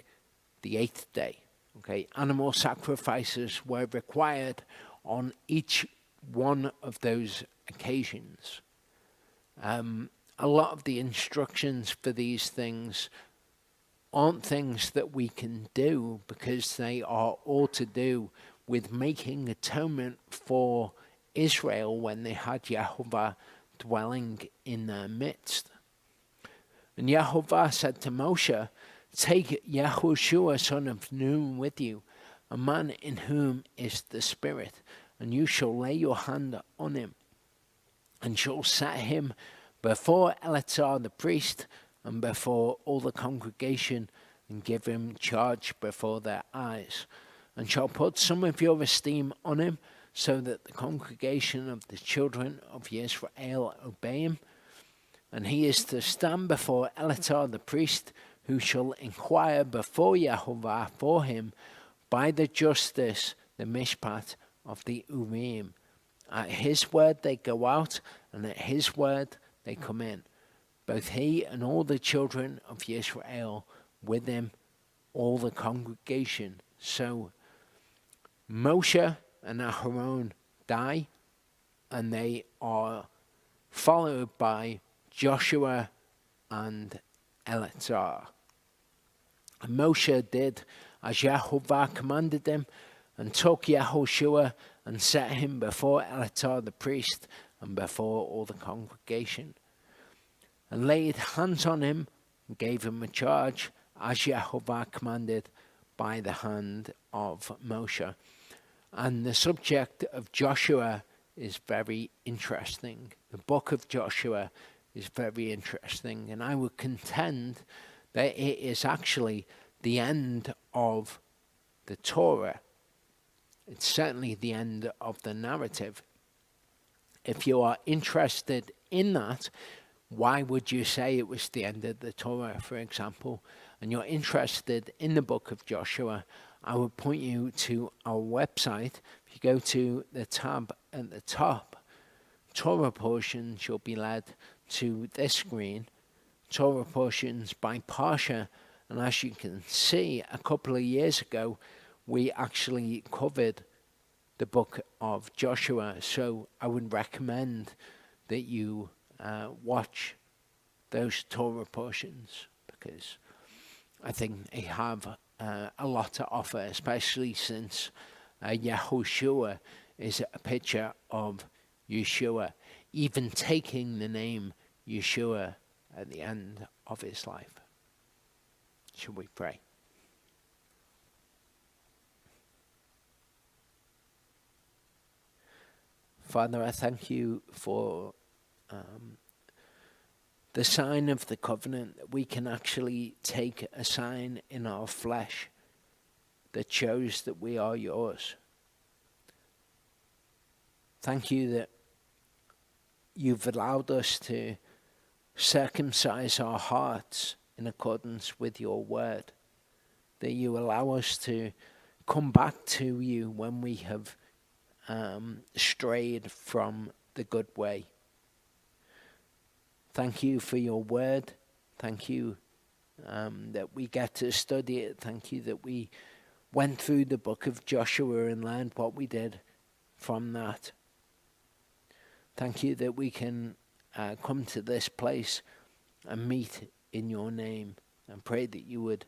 the 8th day. Okay, animal sacrifices were required on each one of those occasions. A lot of the instructions for these things aren't things that we can do, because they are all to do with making atonement for Israel when they had Yehovah dwelling in their midst. And Yehovah said to Moshe, take Yehoshua son of Nun with you, a man in whom is the Spirit, and you shall lay your hand on him, and shall set him before Eleazar the priest, and before all the congregation, and give him charge before their eyes, and shall put some of your esteem on him, so that the congregation of the children of Israel obey him. And he is to stand before Eleazar the priest, who shall inquire before Yehovah for him, by the justice, the mishpat of the Urim. At his word they go out, and at his word they come in. Both he and all the children of Israel with him, all the congregation. So Moshe and Aaron die, and they are followed by Joshua and Eleazar. And Moshe did as Yehovah commanded him, and took Yehoshua and set him before Eleazar the priest and before all the congregation, and laid hands on him and gave him a charge as Yehovah commanded by the hand of Moshe. And the subject of Joshua is very interesting. The book of Joshua is very interesting, and I would contend that it is actually the end of the Torah. It's certainly the end of the narrative. If you are interested in that, why would you say it was the end of the Torah, for example? And you're interested in the book of Joshua, I would point you to our website. If you go to the tab at the top, Torah portions, you'll be led to this screen, Torah portions by Parsha. And as you can see, a couple of years ago, we actually covered the book of Joshua. So I would recommend that you watch those Torah portions, because I think they have a lot to offer, especially since Yehoshua is a picture of Yeshua, even taking the name Yeshua at the end of his life. Should we pray? Father, I thank you for the sign of the covenant, that we can actually take a sign in our flesh that shows that we are yours. Thank you that you've allowed us to circumcise our hearts in accordance with your word, that you allow us to come back to you when we have strayed from the good way. Thank you for your word. Thank you that we get to study it. Thank you that we went through the book of Joshua and learned what we did from that. Thank you that we can come to this place and meet in your name, and pray that you would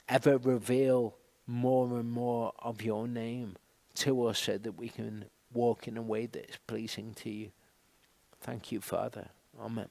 ever reveal more and more of your name to us so that we can walk in a way that is pleasing to you. Thank you, Father. Amen.